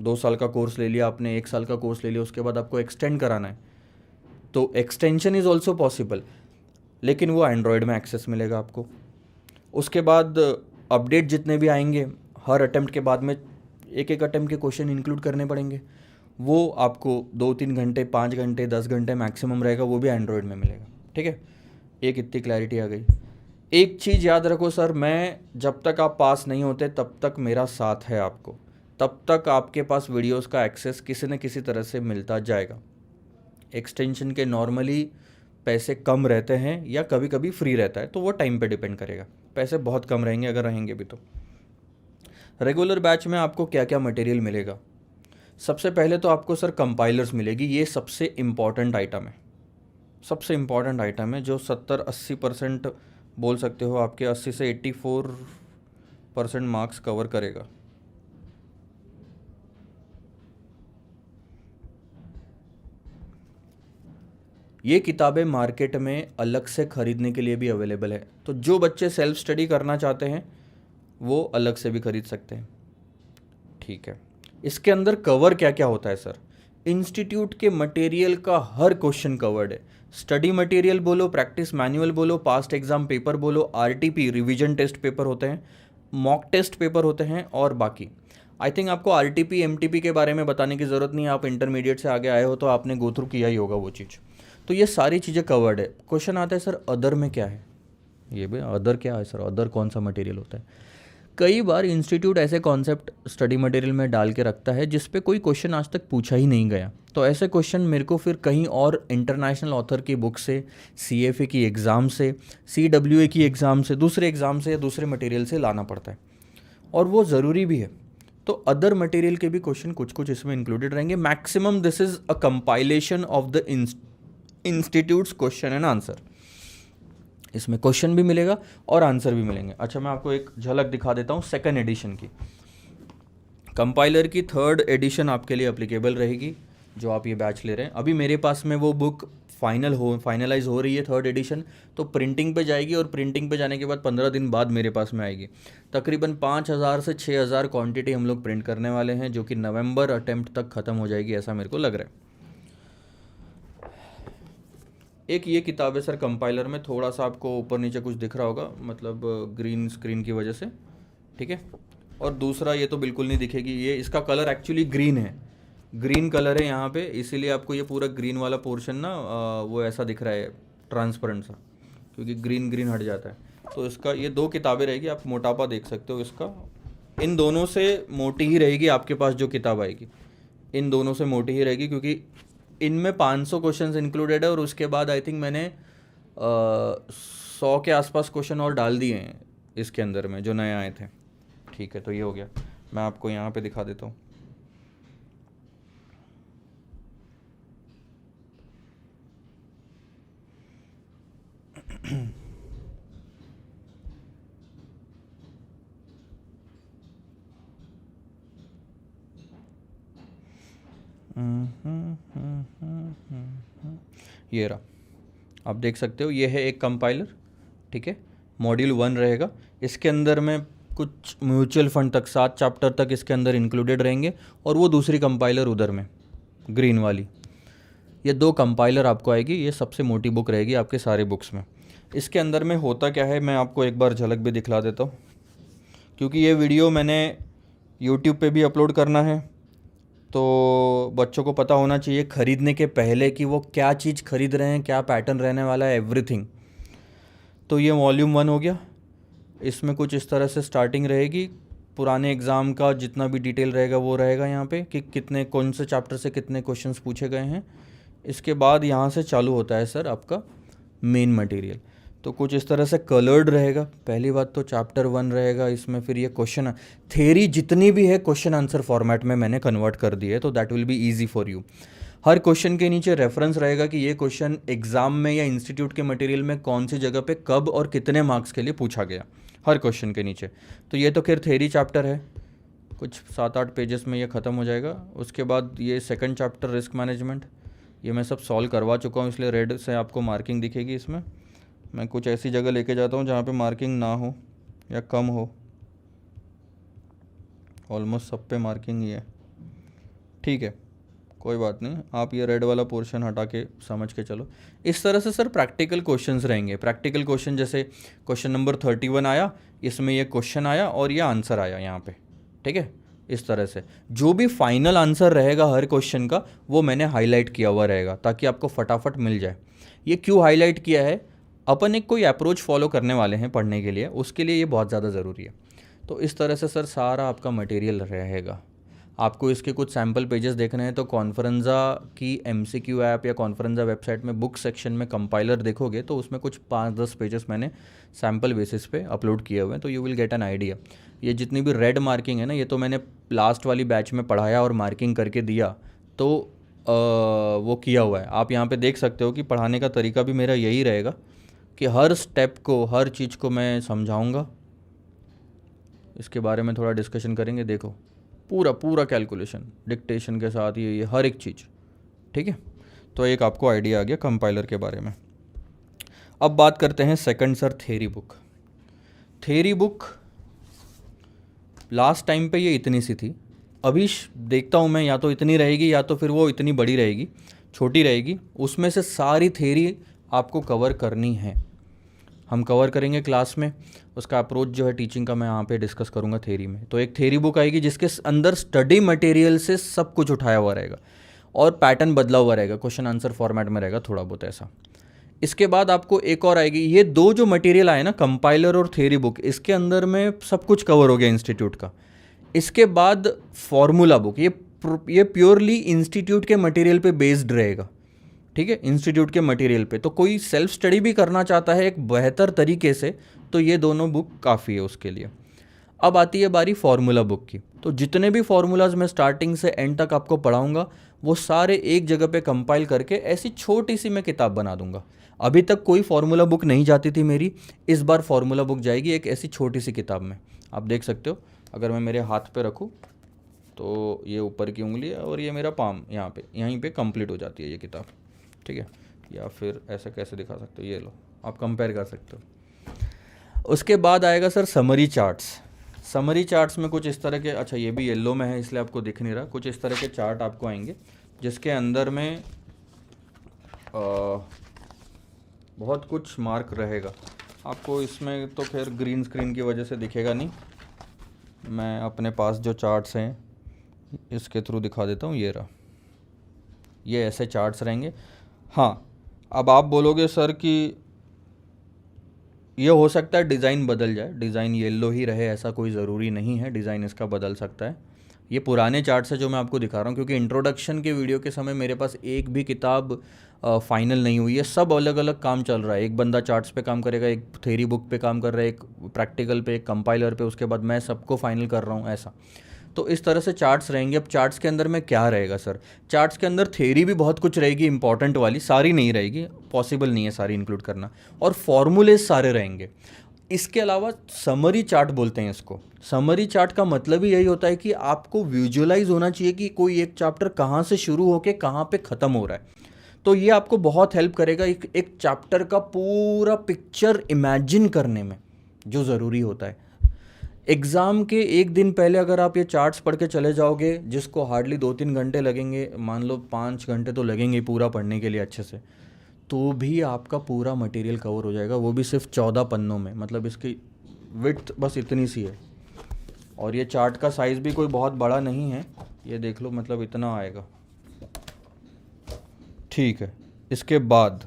2 साल का कोर्स ले लिया आपने, 1 साल का कोर्स ले लिया, उसके बाद आपको एक्सटेंड कराना है, तो एक्सटेंशन इज़ ऑल्सो पॉसिबल, लेकिन वो एंड्रॉयड में एक्सेस मिलेगा आपको। उसके बाद अपडेट जितने भी आएंगे हर अटेम्प्ट के बाद में एक एक अटेम्प्ट के क्वेश्चन इंक्लूड करने पड़ेंगे, वो आपको 2-3 घंटे, 5 घंटे, 10 घंटे मैक्सिमम रहेगा, वो भी एंड्रॉयड में मिलेगा। ठीक है, एक इतनी क्लैरिटी आ गई। एक चीज़ याद रखो सर, मैं जब तक आप पास नहीं होते तब तक मेरा साथ है आपको, तब तक आपके पास वीडियोस का एक्सेस किसी न किसी तरह से मिलता जाएगा। एक्सटेंशन के नॉर्मली पैसे कम रहते हैं या कभी कभी फ्री रहता है, तो वो टाइम पे डिपेंड करेगा। पैसे बहुत कम रहेंगे अगर रहेंगे भी तो। रेगुलर बैच में आपको क्या क्या मटेरियल मिलेगा? सबसे पहले तो आपको सर कंपाइलर्स मिलेगी, ये सबसे इम्पॉर्टेंट आइटम है, सबसे इम्पॉर्टेंट आइटम है जो 70-80% बोल सकते हो, आपके 80 से 84% मार्क्स कवर करेगा। ये किताबें मार्केट में अलग से ख़रीदने के लिए भी अवेलेबल है, तो जो बच्चे सेल्फ स्टडी करना चाहते हैं वो अलग से भी खरीद सकते हैं। ठीक है, इसके अंदर कवर क्या क्या होता है सर? इंस्टीट्यूट के मटेरियल का हर क्वेश्चन कवर्ड है। स्टडी मटेरियल बोलो, प्रैक्टिस मैनुअल बोलो, पास्ट एग्जाम पेपर बोलो, आरटीपी रिवीजन टेस्ट पेपर होते हैं, मॉक टेस्ट पेपर होते हैं, और बाकी आई थिंक आपको आरटीपी एमटीपी के बारे में बताने की ज़रूरत नहीं है, आप इंटरमीडिएट से आगे आए हो तो आपने गो थ्रू किया ही होगा वो चीज़। तो ये सारी चीज़ें कवर्ड है। क्वेश्चन आता है सर अदर में क्या है? ये भी अदर क्या है सर? अदर कौन सा मटेरियल होता है? कई बार इंस्टीट्यूट ऐसे कॉन्सेप्ट स्टडी मटेरियल में डाल के रखता है जिस पे कोई क्वेश्चन आज तक पूछा ही नहीं गया, तो ऐसे क्वेश्चन मेरे को फिर कहीं और इंटरनेशनल ऑथर की बुक से, सीएफए की एग्ज़ाम से, सीडब्ल्यूए की एग्ज़ाम से, दूसरे एग्ज़ाम से या दूसरे मटेरियल से लाना पड़ता है, और वो ज़रूरी भी है। तो अदर मटेरियल के भी क्वेश्चन कुछ कुछ इसमें इंक्लूडेड रहेंगे। Maximum this is a compilation of the institutes question and answer. इसमें क्वेश्चन भी मिलेगा और आंसर भी मिलेंगे। अच्छा, मैं आपको एक झलक दिखा देता हूँ 2nd एडिशन की। कंपाइलर की 3rd एडिशन आपके लिए अप्लीकेबल रहेगी जो आप ये बैच ले रहे हैं। अभी मेरे पास में वो बुक फाइनलाइज हो रही है 3rd एडिशन, तो प्रिंटिंग पे जाएगी और प्रिंटिंग पे जाने के बाद 15 दिन बाद मेरे पास में आएगी। तकरीबन 5000 से 6000 क्वांटिटी हम लोग प्रिंट करने वाले हैं, जो कि नवंबर अटेम्प्ट तक ख़त्म हो जाएगी, ऐसा मेरे को लग रहा है। एक ये किताब है सर कंपाइलर में, थोड़ा सा आपको ऊपर नीचे कुछ दिख रहा होगा, मतलब ग्रीन स्क्रीन की वजह से, ठीक है। और दूसरा ये तो बिल्कुल नहीं दिखेगी, ये इसका कलर एक्चुअली ग्रीन है, ग्रीन कलर है यहाँ पे, इसीलिए आपको ये पूरा ग्रीन वाला पोर्शन ना वो ऐसा दिख रहा है ट्रांसपेरेंट सा, क्योंकि ग्रीन ग्रीन हट जाता है। तो इसका ये 2 किताबें रहेगी, आप मोटापा देख सकते हो इसका, इन दोनों से मोटी ही रहेगी आपके पास जो किताब आएगी, इन दोनों से मोटी ही रहेगी, क्योंकि इनमें 500 क्वेश्चंस इंक्लूडेड है और उसके बाद आई थिंक मैंने 100 के आसपास क्वेश्चन और डाल दिए हैं इसके अंदर में जो नए आए थे। ठीक है, तो ये हो गया। मैं आपको यहाँ पे दिखा देता हूँ। ये रहा, आप देख सकते हो, ये है एक कंपाइलर। ठीक है, मॉड्यूल 1 रहेगा। इसके अंदर में कुछ म्यूचुअल फंड तक 7 चैप्टर तक इसके अंदर इंक्लूडेड रहेंगे, और वो दूसरी कंपाइलर उधर में ग्रीन वाली। ये 2 कंपाइलर आपको आएगी। ये सबसे मोटी बुक रहेगी आपके सारे बुक्स में। इसके अंदर में होता क्या है मैं आपको एक बार झलक भी दिखला देता हूँ, क्योंकि ये वीडियो मैंने यूट्यूब पे भी अपलोड करना है, तो बच्चों को पता होना चाहिए ख़रीदने के पहले कि वो क्या चीज़ खरीद रहे हैं, क्या पैटर्न रहने वाला है, एवरीथिंग। तो ये वॉल्यूम 1 हो गया। इसमें कुछ इस तरह से स्टार्टिंग रहेगी। पुराने एग्ज़ाम का जितना भी डिटेल रहेगा वो रहेगा यहाँ पे, कि कितने कौन से चैप्टर से कितने क्वेश्चंस पूछे गए हैं। इसके बाद यहाँ से चालू होता है सर आपका मेन मटेरियल। तो कुछ इस तरह से कलर्ड रहेगा। पहली बात तो चैप्टर 1 रहेगा, इसमें फिर ये क्वेश्चन थेरी जितनी भी है क्वेश्चन आंसर फॉर्मेट में मैंने कन्वर्ट कर दी है, तो that will be easy for you. Her question के नीचे रेफरेंस रहेगा कि ये क्वेश्चन एग्जाम में या इंस्टीट्यूट के मटेरियल में कौन सी जगह पे कब और कितने मार्क्स के लिए पूछा गया, हर क्वेश्चन के नीचे। तो ये तो खैर थेरी चैप्टर है, कुछ 7-8 पेजेस में ये ख़त्म हो जाएगा। उसके बाद ये सेकंड चैप्टर रिस्क मैनेजमेंट, ये मैं सब सॉल्व करवा चुका हूँ, इसलिए रेड से आपको मार्किंग दिखेगी इसमें। मैं कुछ ऐसी जगह लेके जाता हूँ जहाँ पे मार्किंग ना हो या कम हो। ऑलमोस्ट सब पे मार्किंग ही है। ठीक है, कोई बात नहीं, आप ये रेड वाला पोर्शन हटा के समझ के चलो। इस तरह से सर प्रैक्टिकल क्वेश्चंस रहेंगे। प्रैक्टिकल क्वेश्चन जैसे क्वेश्चन नंबर 31 आया, इसमें ये क्वेश्चन आया और ये आंसर आया यहाँ पे। ठीक है, इस तरह से जो भी फाइनल आंसर रहेगा हर क्वेश्चन का वो मैंने हाईलाइट किया हुआ रहेगा, ताकि आपको फटाफट मिल जाए। ये क्यों हाईलाइट किया है, अपन एक कोई अप्रोच फॉलो करने वाले हैं पढ़ने के लिए, उसके लिए ये बहुत ज़्यादा ज़रूरी है। तो इस तरह से सर सारा आपका मटेरियल रहेगा। आपको इसके कुछ सैम्पल पेजेस देखने हैं तो कॉन्फ्रेंजा की MCQ ऐप या कॉन्फ्रेंजा वेबसाइट में बुक सेक्शन में कंपाइलर देखोगे तो उसमें कुछ 5-10 पेजेस मैंने सैम्पल बेसिस पे अपलोड किए हुए हैं, तो you will get an idea. ये जितनी भी रेड मार्किंग है ना, ये तो मैंने लास्ट वाली बैच में पढ़ाया और मार्किंग करके दिया, तो वो किया हुआ है। आप यहाँ पे देख सकते हो कि पढ़ाने का तरीका भी मेरा यही रहेगा कि हर स्टेप को, हर चीज़ को मैं समझाऊँगा, इसके बारे में थोड़ा डिस्कशन करेंगे। देखो पूरा कैलकुलेशन डिक्टेशन के साथ, ये हर एक चीज़। ठीक है, तो एक आपको आइडिया आ गया कंपाइलर के बारे में। अब बात करते हैं second sir theory book. Theory book last time पे ये इतनी सी थी, अभी देखता हूँ मैं या तो इतनी रहेगी या तो फिर वो इतनी बड़ी रहेगी, छोटी रहेगी। उसमें से सारी थेरी आपको कवर करनी है, हम कवर करेंगे क्लास में। उसका अप्रोच जो है टीचिंग का मैं यहाँ पे डिस्कस करूँगा थेरी में। तो एक थेरी बुक आएगी जिसके अंदर स्टडी मटेरियल से सब कुछ उठाया हुआ रहेगा और पैटर्न बदला हुआ रहेगा, क्वेश्चन आंसर फॉर्मेट में रहेगा थोड़ा बहुत ऐसा। इसके बाद आपको एक और आएगी, ये 2 जो मटेरियल आए ना, कंपाइलर और थेरी बुक, इसके अंदर में सब कुछ कवर हो गया इंस्टीट्यूट का। इसके बाद फॉर्मूला बुक, ये प्योरली इंस्टीट्यूट के मटेरियल पे बेस्ड रहेगा। ठीक है, इंस्टीट्यूट के मटेरियल पे। तो कोई सेल्फ स्टडी भी करना चाहता है एक बेहतर तरीके से, तो ये दोनों बुक काफ़ी है उसके लिए। अब आती है बारी फार्मूला बुक की। तो जितने भी फार्मूलाज मैं स्टार्टिंग से एंड तक आपको पढ़ाऊंगा वो सारे एक जगह पे कंपाइल करके ऐसी छोटी सी मैं किताब बना दूंगा। अभी तक कोई फार्मूला बुक नहीं जाती थी मेरी, इस बार फार्मूला बुक जाएगी एक ऐसी छोटी सी किताब में। आप देख सकते हो, अगर मैं मेरे हाथ पे रखूँ तो ये ऊपर की उंगली है और ये मेरा पाम यहाँ पे, यहीं पे कंप्लीट हो जाती है ये किताब। ठीक है, या फिर ऐसा कैसे दिखा सकते हो, ये लो आप कंपेयर कर सकते हो। उसके बाद आएगा sir summary charts. Summary charts में कुछ इस तरह के, अच्छा ये भी येलो में है इसलिए आपको दिख नहीं रहा, कुछ इस तरह के चार्ट आपको आएंगे जिसके अंदर में बहुत कुछ मार्क रहेगा। आपको इसमें तो खैर ग्रीन स्क्रीन की वजह से दिखेगा नहीं, मैं अपने पास जो चार्ट्स हैं इसके थ्रू दिखा देता हूँ। ये रहा, ये ऐसे चार्ट्स रहेंगे। हाँ, अब आप बोलोगे सर कि ये हो सकता है डिज़ाइन बदल जाए, डिज़ाइन येलो ही रहे ऐसा कोई ज़रूरी नहीं है, डिज़ाइन इसका बदल सकता है। ये पुराने चार्ट्स है जो मैं आपको दिखा रहा हूँ, क्योंकि इंट्रोडक्शन के वीडियो के समय मेरे पास एक भी किताब फाइनल नहीं हुई है, सब अलग अलग काम चल रहा है। एक बंदा चार्ट्स पे काम करेगा, एक थ्योरी बुक पे काम कर रहा है, एक प्रैक्टिकल पे, एक कंपाइलर पे, उसके बाद मैं सबको फाइनल कर रहा हूँ, ऐसा। तो इस तरह से चार्ट्स रहेंगे। अब चार्ट्स के अंदर में क्या रहेगा सर? चार्ट्स के अंदर थ्योरी भी बहुत कुछ रहेगी इंपॉर्टेंट वाली, सारी नहीं रहेगी, पॉसिबल नहीं है सारी इंक्लूड करना, और फॉर्मूलेज सारे रहेंगे। इसके अलावा समरी चार्ट बोलते हैं इसको। समरी चार्ट का मतलब ही यही होता है कि आपको विजुअलाइज होना चाहिए कि कोई एक चैप्टर कहाँ से शुरू होकर कहाँ पे ख़त्म हो रहा है। तो ये आपको बहुत हेल्प करेगा एक चैप्टर का पूरा पिक्चर इमेजिन करने में, जो ज़रूरी होता है। एग्ज़ाम के एक दिन पहले अगर आप ये चार्ट्स पढ़ के चले जाओगे, जिसको हार्डली 2-3 घंटे लगेंगे, मान लो 5 घंटे तो लगेंगे पूरा पढ़ने के लिए अच्छे से, तो भी आपका पूरा मटेरियल कवर हो जाएगा, वो भी सिर्फ 14 पन्नों में। मतलब इसकी विड्थ बस इतनी सी है, और ये चार्ट का साइज़ भी कोई बहुत बड़ा नहीं है, ये देख लो, मतलब इतना आएगा, ठीक है। इसके बाद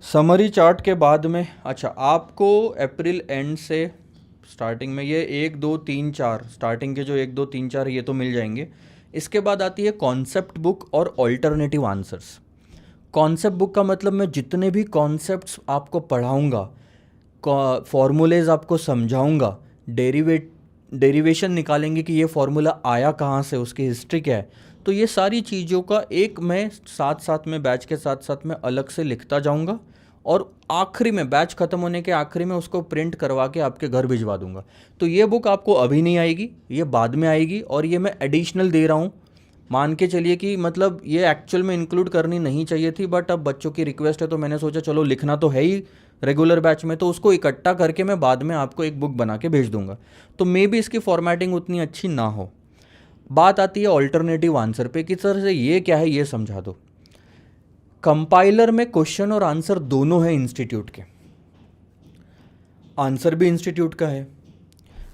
समरी चार्ट के बाद में, अच्छा, आपको अप्रैल एंड से स्टार्टिंग में ये 1 2 3 4 स्टार्टिंग के जो 1 2 3 4 ये तो मिल जाएंगे। इसके बाद आती है कॉन्सेप्ट बुक और ऑल्टरनेटिव आंसर्स। कॉन्सेप्ट बुक का मतलब मैं जितने भी कॉन्सेप्ट्स आपको पढ़ाऊँगा, फॉर्मूलेज आपको समझाऊँगा, डेरिवेशन निकालेंगे कि ये फार्मूला आया कहाँ से, उसकी हिस्ट्री क्या है, तो ये सारी चीज़ों का एक मैं साथ साथ में, बैच के साथ साथ में अलग से लिखता जाऊँगा, और आखिरी में, बैच ख़त्म होने के आखिरी में उसको प्रिंट करवा के आपके घर भिजवा दूंगा। तो ये बुक आपको अभी नहीं आएगी, ये बाद में आएगी, और ये मैं एडिशनल दे रहा हूँ। मान के चलिए कि मतलब ये एक्चुअल में इंक्लूड करनी नहीं चाहिए थी, बट अब बच्चों की रिक्वेस्ट है तो मैंने सोचा चलो लिखना तो है ही रेगुलर बैच में, तो उसको इकट्ठा करके मैं बाद में आपको एक बुक बना के भेज दूंगा। तो मे भी इसकी फॉर्मेटिंग उतनी अच्छी ना हो। बात आती है ऑल्टरनेटिव आंसर पे, किस तरह से, ये क्या है ये समझा दो। कंपाइलर में क्वेश्चन और आंसर दोनों है इंस्टीट्यूट के, आंसर भी इंस्टीट्यूट का है,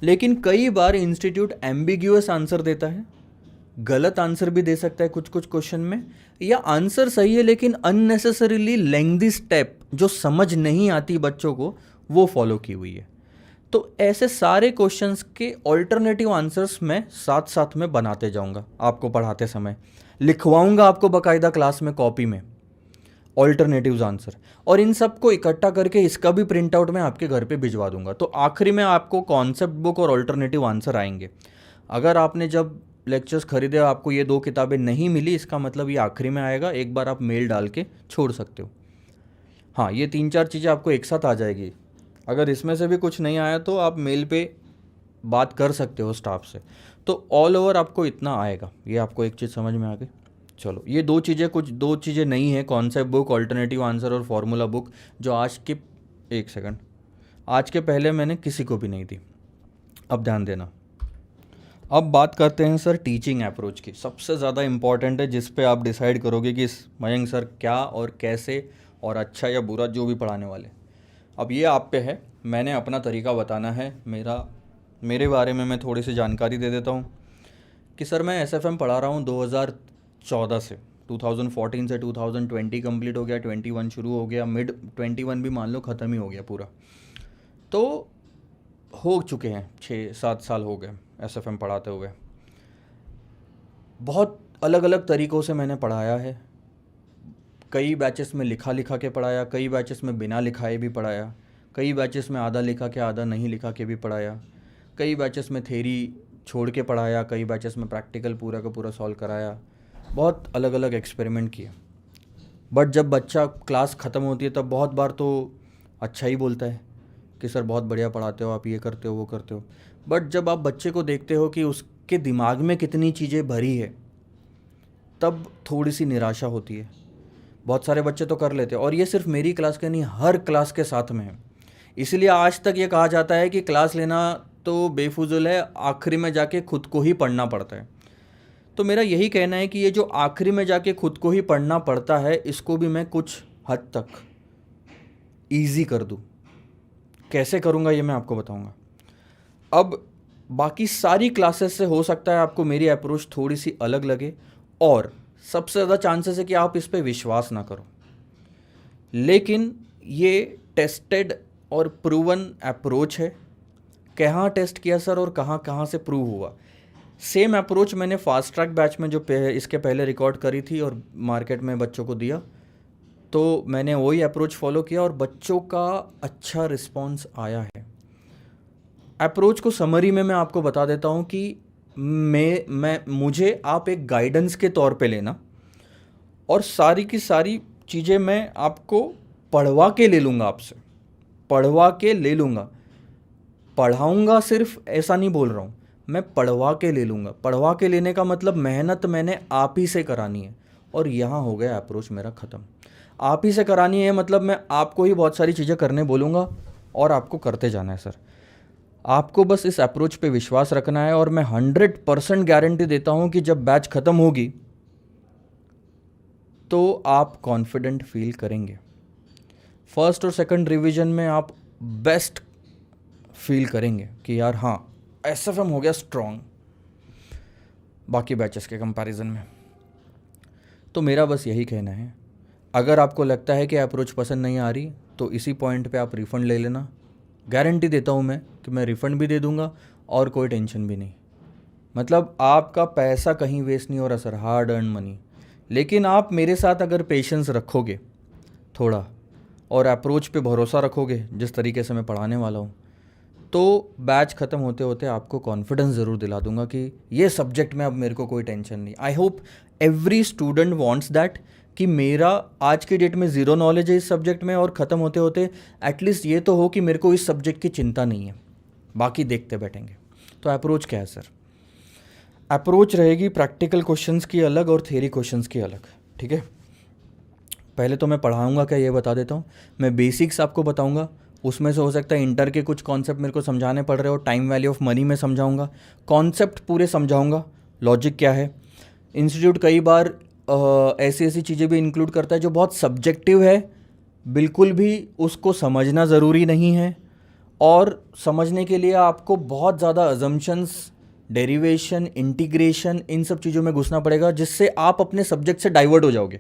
लेकिन कई बार इंस्टीट्यूट एम्बिग्यूअस आंसर देता है, गलत आंसर भी दे सकता है कुछ कुछ क्वेश्चन में, या आंसर सही है लेकिन अननेसेसरीली लेंथी स्टेप जो समझ नहीं आती बच्चों को, वो फॉलो की हुई है। तो ऐसे सारे क्वेश्चंस के ऑल्टरनेटिव आंसर्स मैं साथ साथ में बनाते जाऊंगा, आपको पढ़ाते समय लिखवाऊंगा आपको बाकायदा क्लास में कॉपी में ऑल्टरनेटिव्स आंसर, और इन सब को इकट्ठा करके इसका भी प्रिंट आउट मैं आपके घर पे भिजवा दूंगा। तो आखिरी में आपको कॉन्सेप्ट बुक और ऑल्टरनेटिव आंसर आएंगे। अगर आपने जब लेक्चर्स खरीदे आपको ये 2 किताबें नहीं मिली, इसका मतलब ये आखिरी में आएगा, एक बार आप मेल डाल के छोड़ सकते हो। हाँ, ये 3-4 चीज़ें आपको एक साथ आ जाएगी। अगर इसमें से भी कुछ नहीं आया तो आप मेल पे बात कर सकते हो स्टाफ से। तो ऑल ओवर आपको इतना आएगा, ये आपको एक चीज़ समझ में आ गई। चलो, ये 2 चीज़ें, कुछ 2 चीज़ें नहीं है, कॉन्सेप्ट बुक, ऑल्टरनेटिव आंसर और फार्मूला बुक, जो आज के, एक सेकंड, आज के पहले मैंने किसी को भी नहीं दी। अब ध्यान देना। अब बात करते हैं सर टीचिंग अप्रोच की, सबसे ज़्यादा इम्पॉर्टेंट है, जिस पे आप डिसाइड करोगे कि मयंक सर क्या और कैसे और अच्छा या बुरा जो भी पढ़ाने वाले। अब ये आप पे है, मैंने अपना तरीका बताना है, मेरे बारे में मैं थोड़ी सी जानकारी दे देता हूँ कि सर मैं एसएफएम पढ़ा रहा हूँ 2014 से, 2014 से 2020 कंप्लीट हो गया, 21 शुरू हो गया, मिड 21 भी मान लो ख़त्म ही हो गया पूरा। तो हो चुके हैं 6-7 साल हो गए एसएफएम पढ़ाते हुए। बहुत अलग अलग तरीक़ों से मैंने पढ़ाया है, कई बैचेस में लिखा के पढ़ाया, कई बैचेस में बिना लिखाए भी पढ़ाया, कई बैचेस में आधा लिखा के आधा नहीं लिखा के भी पढ़ाया, कई बैचेस में थ्योरी छोड़ के पढ़ाया, कई बैचेस में प्रैक्टिकल पूरा का पूरा सॉल्व कराया, बहुत अलग अलग एक्सपेरिमेंट किए। बट जब बच्चा क्लास ख़त्म होती है तब बहुत बार तो अच्छा ही बोलता है कि सर बहुत बढ़िया पढ़ाते हो आप, ये करते हो वो करते हो। बट जब आप बच्चे को देखते हो कि उसके दिमाग में कितनी चीज़ें भरी है, तब थोड़ी सी निराशा होती है। बहुत सारे बच्चे तो कर लेते हैं, और ये सिर्फ मेरी क्लास के नहीं, हर क्लास के साथ में है। इसलिए आज तक ये कहा जाता है कि क्लास लेना तो बेफुजुल है, आखिरी में जाके खुद को ही पढ़ना पड़ता है। तो मेरा यही कहना है कि ये जो आखिरी में जाके खुद को ही पढ़ना पड़ता है, इसको भी मैं कुछ हद तक ईजी कर दूँ। कैसे करूँगा ये मैं आपको बताऊँगा। अब बाकी सारी क्लासेस से हो सकता है आपको मेरी अप्रोच थोड़ी सी अलग लगे, और सबसे ज़्यादा चांसेस है कि आप इस पर विश्वास ना करो, लेकिन ये टेस्टेड और प्रूवन अप्रोच है। कहाँ टेस्ट किया सर और कहाँ कहाँ से प्रूव हुआ? सेम अप्रोच मैंने फास्ट ट्रैक बैच में जो इसके पहले रिकॉर्ड करी थी और मार्केट में बच्चों को दिया, तो मैंने वही अप्रोच फॉलो किया और बच्चों का अच्छा रिस्पॉन्स आया है। अप्रोच को समरी में मैं आपको बता देता हूँ कि मुझे आप एक गाइडेंस के तौर पे लेना, और सारी की सारी चीज़ें मैं आपको पढ़वा के ले लूँगा, आपसे पढ़वा के ले लूँगा। पढ़ाऊँगा सिर्फ ऐसा नहीं बोल रहा हूँ, मैं पढ़वा के ले लूँगा। पढ़वा के लेने का मतलब मेहनत मैंने आप ही से करानी है, और यहाँ हो गया अप्रोच मेरा ख़त्म। आप ही से करानी है मतलब मैं आपको ही बहुत सारी चीज़ें करने बोलूँगा और आपको करते जाना है सर। आपको बस इस अप्रोच पे विश्वास रखना है, और मैं 100% गारंटी देता हूँ कि जब बैच ख़त्म होगी तो आप कॉन्फिडेंट फील करेंगे। फर्स्ट और सेकंड रिवीजन में आप बेस्ट फील करेंगे कि यार हाँ एसएफएम हो गया स्ट्रॉन्ग बाकी बैचेस के कंपैरिजन में। तो मेरा बस यही कहना है, अगर आपको लगता है कि अप्रोच पसंद नहीं आ रही तो इसी पॉइंट पे आप रिफ़ंड ले लेना। गारंटी देता हूँ मैं कि मैं रिफ़ंड भी दे दूँगा और कोई टेंशन भी नहीं। मतलब आपका पैसा कहीं वेस्ट नहीं हो रहा सर, हार्ड अर्न मनी। लेकिन आप मेरे साथ अगर पेशेंस रखोगे थोड़ा और अप्रोच पे भरोसा रखोगे जिस तरीके से मैं पढ़ाने वाला हूँ, तो बैच ख़त्म होते होते आपको कॉन्फिडेंस ज़रूर दिला दूंगा कि ये सब्जेक्ट में अब मेरे को कोई टेंशन नहीं। I hope every student wants that कि मेरा आज के डेट में ज़ीरो नॉलेज है इस सब्जेक्ट में, और ख़त्म होते होते एटलीस्ट ये तो हो कि मेरे को इस सब्जेक्ट की चिंता नहीं है, बाकी देखते बैठेंगे। तो अप्रोच क्या है सर? अप्रोच रहेगी प्रैक्टिकल क्वेश्चंस की अलग और थ्योरी क्वेश्चंस की अलग, ठीक है। पहले तो मैं पढ़ाऊँगा क्या ये बता देता हूँ। मैं बेसिक्स आपको बताऊँगा, उसमें से हो सकता है इंटर के कुछ कॉन्सेप्ट मेरे को समझाने पड़ रहे हो, टाइम वैल्यू ऑफ मनी में समझाऊंगा, कॉन्सेप्ट पूरे समझाऊंगा, लॉजिक क्या है। इंस्टीट्यूट कई बार ऐसी ऐसी चीज़ें भी इंक्लूड करता है जो बहुत सब्जेक्टिव है, बिल्कुल भी उसको समझना ज़रूरी नहीं है, और समझने के लिए आपको बहुत ज़्यादा अजम्पशंस, डेरिवेशन, इंटीग्रेशन, इन सब चीज़ों में घुसना पड़ेगा, जिससे आप अपने सब्जेक्ट से डाइवर्ट हो जाओगे।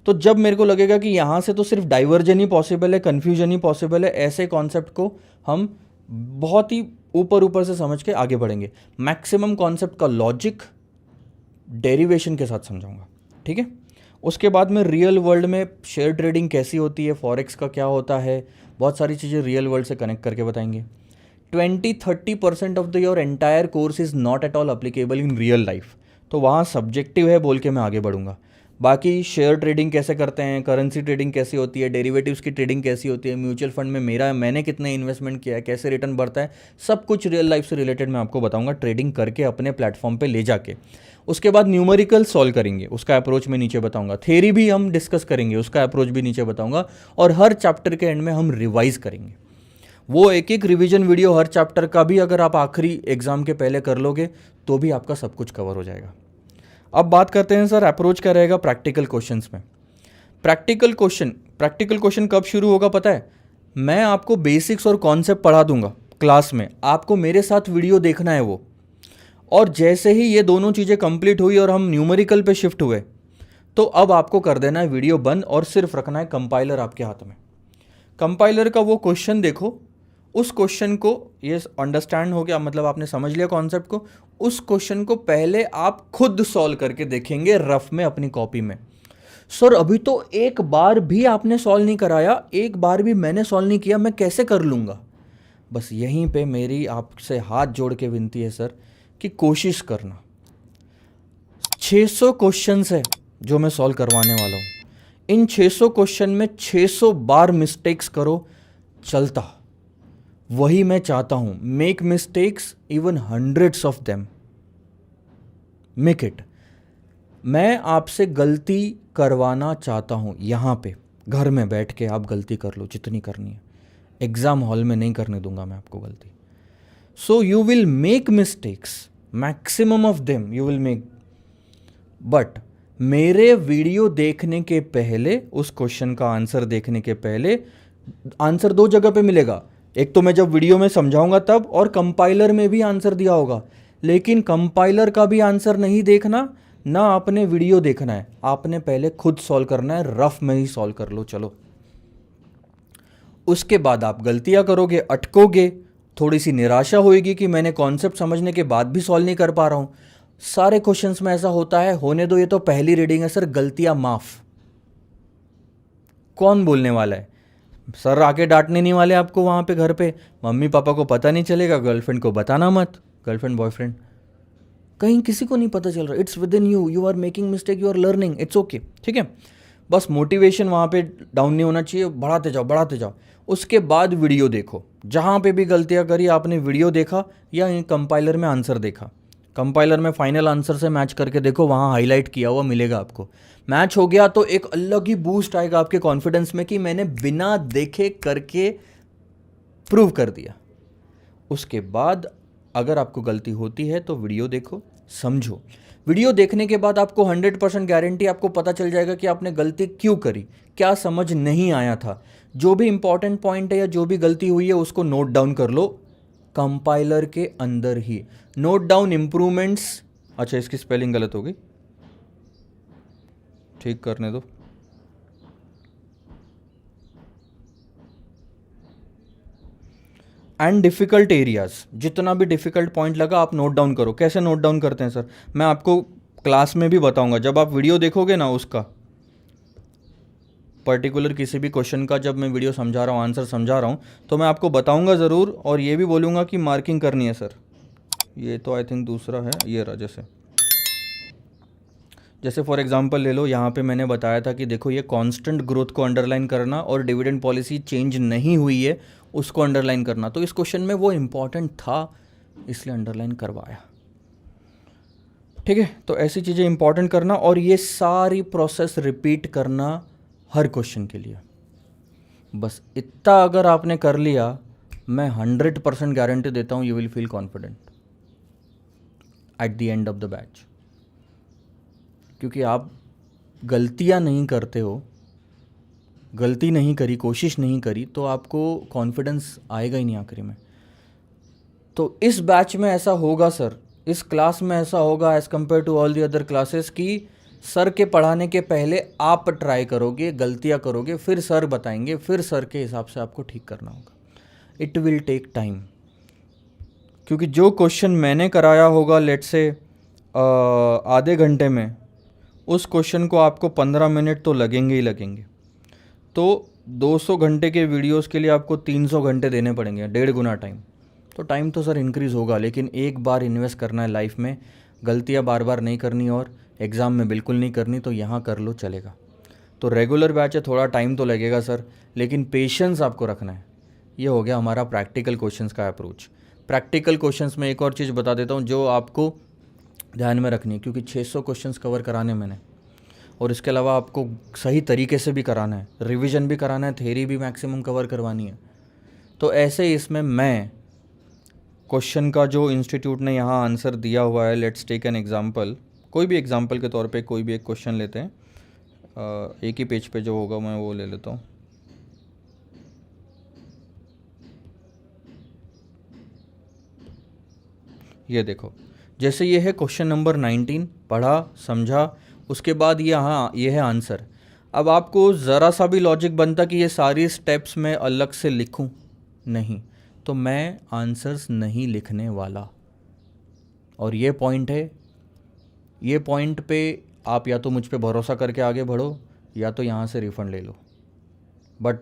तो जब मेरे को लगेगा कि यहाँ से तो सिर्फ डाइवर्जन ही पॉसिबल है, कन्फ्यूजन ही पॉसिबल है, ऐसे कॉन्सेप्ट को हम बहुत ही ऊपर ऊपर से समझ के आगे बढ़ेंगे। मैक्सिमम कॉन्सेप्ट का लॉजिक डेरिवेशन के साथ समझाऊंगा, ठीक है। उसके बाद में रियल वर्ल्ड में शेयर ट्रेडिंग कैसी होती है, फॉरेक्स का क्या होता है, बहुत सारी चीज़ें रियल वर्ल्ड से कनेक्ट करके बताएंगे। 20-30% of the your entire course is not at all applicable in real life, तो वहाँ सब्जेक्टिव है बोल के मैं आगे बढ़ूंगा। बाकी शेयर ट्रेडिंग कैसे करते हैं, करेंसी ट्रेडिंग कैसी होती है, डेरिवेटिव्स की ट्रेडिंग कैसी होती है, म्यूचुअल फंड में मैंने कितने इन्वेस्टमेंट किया है, कैसे रिटर्न बढ़ता है, सब कुछ रियल लाइफ से रिलेटेड मैं आपको बताऊंगा, ट्रेडिंग करके अपने प्लेटफॉर्म पे ले जाके। उसके बाद न्यूमेरिकल सॉल्व करेंगे, उसका अप्रोच मैं नीचे बताऊंगा। थ्योरी भी हम डिस्कस करेंगे, उसका अप्रोच भी नीचे बताऊंगा। और हर चैप्टर के एंड में हम रिवाइज करेंगे। वो एक एक रिवीजन वीडियो हर चैप्टर का भी अगर आप आखिरी एग्जाम के पहले कर लोगे तो भी आपका सब कुछ कवर हो जाएगा। अब बात करते हैं सर अप्रोच क्या रहेगा प्रैक्टिकल क्वेश्चंस में। प्रैक्टिकल क्वेश्चन कब शुरू होगा पता है? मैं आपको बेसिक्स और कॉन्सेप्ट पढ़ा दूंगा क्लास में, आपको मेरे साथ वीडियो देखना है वो। और जैसे ही ये दोनों चीज़ें कंप्लीट हुई और हम न्यूमेरिकल पे शिफ्ट हुए, तो अब आपको कर देना है वीडियो बंद और सिर्फ रखना है कंपाइलर आपके हाथ में। कंपाइलर का वो क्वेश्चन देखो, उस क्वेश्चन को ये अंडरस्टैंड हो गया, मतलब आपने समझ लिया कॉन्सेप्ट को, उस क्वेश्चन को पहले आप खुद सॉल्व करके देखेंगे रफ में अपनी कॉपी में। सर अभी तो एक बार भी आपने सॉल्व नहीं कराया, एक बार भी मैंने सॉल्व नहीं किया, मैं कैसे कर लूँगा? बस यहीं पे मेरी आपसे हाथ जोड़ के विनती है सर कि कोशिश करना। 600 क्वेश्चंस है जो मैं सॉल्व करवाने वाला हूँ। इन 600 क्वेश्चन में 600 बार मिस्टेक्स करो, चलता। वही मैं चाहता हूं, make mistakes even hundreds of them, make it. मैं आपसे गलती करवाना चाहता हूं, यहां पे घर में बैठ के आप गलती कर लो जितनी करनी है, एग्जाम हॉल में नहीं करने दूंगा मैं आपको गलती। So you will make mistakes, maximum of them you will make, but मेरे वीडियो देखने के पहले, उस क्वेश्चन का आंसर देखने के पहले, आंसर दो जगह पे मिलेगा। एक तो मैं जब वीडियो में समझाऊंगा तब, और कंपाइलर में भी आंसर दिया होगा। लेकिन कंपाइलर का भी आंसर नहीं देखना, ना आपने वीडियो देखना है, आपने पहले खुद सॉल्व करना है, रफ में ही सॉल्व कर लो चलो। उसके बाद आप गलतियां करोगे, अटकोगे, थोड़ी सी निराशा होएगी कि मैंने कॉन्सेप्ट समझने के बाद भी सॉल्व नहीं कर पा रहा हूँ। सारे क्वेश्चंस में ऐसा होता है, होने दो ये तो पहली रीडिंग है सर, गलतियां माफ। कौन बोलने वाला है? सर आके डांटने नहीं वाले आपको वहाँ पे घर पे, मम्मी पापा को पता नहीं चलेगा, गर्लफ्रेंड को बताना मत, गर्लफ्रेंड बॉयफ्रेंड कहीं किसी को नहीं पता चल रहा। It's within you, you are making mistake, you are learning, it's okay, ठीक है। बस मोटिवेशन वहाँ पे डाउन नहीं होना चाहिए, बढ़ाते जाओ बढ़ाते जाओ। उसके बाद वीडियो देखो, जहाँ पे भी गलतियाँ करी आपने वीडियो देखा या कंपाइलर में आंसर देखा, कंपाइलर में फाइनल आंसर से मैच करके देखो, वहाँ हाईलाइट किया हुआ मिलेगा आपको। मैच हो गया तो एक अलग ही बूस्ट आएगा आपके कॉन्फिडेंस में कि मैंने बिना देखे करके प्रूव कर दिया। उसके बाद अगर आपको गलती होती है तो वीडियो देखो, समझो। वीडियो देखने के बाद आपको 100% गारंटी आपको पता चल जाएगा कि आपने गलती क्यों करी, क्या समझ नहीं आया था। जो भी इंपॉर्टेंट पॉइंट है या जो भी गलती हुई है उसको नोट डाउन कर लो कंपाइलर के अंदर ही। Note down improvements. अच्छा, इसकी स्पेलिंग गलत हो गई, ठीक करने दो। एंड डिफ़िकल्ट एरियाज, जितना भी डिफ़िकल्ट पॉइंट लगा आप नोट डाउन करो। कैसे नोट डाउन करते हैं सर? मैं आपको क्लास में भी बताऊंगा। जब आप वीडियो देखोगे ना, उसका पर्टिकुलर किसी भी क्वेश्चन का जब मैं वीडियो समझा रहा हूँ, आंसर समझा रहा हूँ, तो मैं आपको बताऊंगा ज़रूर, और ये भी बोलूँगा कि मार्किंग करनी है सर। ये तो आई थिंक दूसरा है, ये रहा। जैसे फॉर एग्जांपल ले लो, यहाँ पे मैंने बताया था कि देखो ये कांस्टेंट ग्रोथ को अंडरलाइन करना और डिविडेंड पॉलिसी चेंज नहीं हुई है उसको अंडरलाइन करना। तो इस क्वेश्चन में वो इम्पॉर्टेंट था इसलिए अंडरलाइन करवाया, ठीक है। तो ऐसी चीज़ें इंपॉर्टेंट करना और ये सारी प्रोसेस रिपीट करना हर क्वेश्चन के लिए। बस इतना अगर आपने कर लिया, मैं 100% गारंटी देता हूँ you will feel confident at the end of the batch. क्योंकि आप गलतियाँ नहीं करते हो, गलती नहीं करी, कोशिश नहीं करी, तो आपको कॉन्फिडेंस आएगा ही नहीं आखिरी में। तो इस बैच में ऐसा होगा सर, इस क्लास में ऐसा होगा as compare to all the other classes कि सर के पढ़ाने के पहले आप ट्राई करोगे, गलतियाँ करोगे, फिर सर बताएंगे, फिर सर के हिसाब से आपको ठीक करना होगा। इट विल टेक टाइम, क्योंकि जो क्वेश्चन मैंने कराया होगा लेट्स से आधे घंटे में, उस क्वेश्चन को आपको 15 मिनट तो लगेंगे ही लगेंगे। तो 200 घंटे के वीडियोस के लिए आपको 300 घंटे देने पड़ेंगे, 1.5 गुना टाइम। तो टाइम तो सर इंक्रीज़ होगा, लेकिन एक बार इन्वेस्ट करना है लाइफ में, गलतियां बार बार नहीं करनी और एग्ज़ाम में बिल्कुल नहीं करनी, तो यहाँ कर लो चलेगा। तो रेगुलर बैच है, थोड़ा टाइम तो लगेगा सर, लेकिन पेशेंस आपको रखना है। ये हो गया हमारा प्रैक्टिकल क्वेश्चंस का अप्रोच। प्रैक्टिकल क्वेश्चंस में एक और चीज़ बता देता हूँ जो आपको ध्यान में रखनी है, क्योंकि 600 क्वेश्चंस कवर कराने मैंने, और इसके अलावा आपको सही तरीके से भी कराना है, रिवीजन भी कराना है, थ्योरी भी मैक्सिमम कवर करवानी है। तो ऐसे ही इसमें मैं क्वेश्चन का जो इंस्टीट्यूट ने यहाँ आंसर दिया हुआ है, लेट्स टेक एन एग्जांपल, कोई भी एग्जांपल के तौर पे कोई भी एक क्वेश्चन लेते हैं, एक ही पेज पे जो होगा मैं वो ले लेता हूँ। ये देखो, जैसे ये है क्वेश्चन नंबर 19, पढ़ा समझा, उसके बाद ये हाँ ये है आंसर। अब आपको ज़रा सा भी लॉजिक बनता कि ये सारी स्टेप्स मैं अलग से लिखूं, नहीं, तो मैं आंसर्स नहीं लिखने वाला। और ये पॉइंट है, ये पॉइंट पे आप या तो मुझ पे भरोसा करके आगे बढ़ो या तो यहाँ से रिफ़ंड ले लो। बट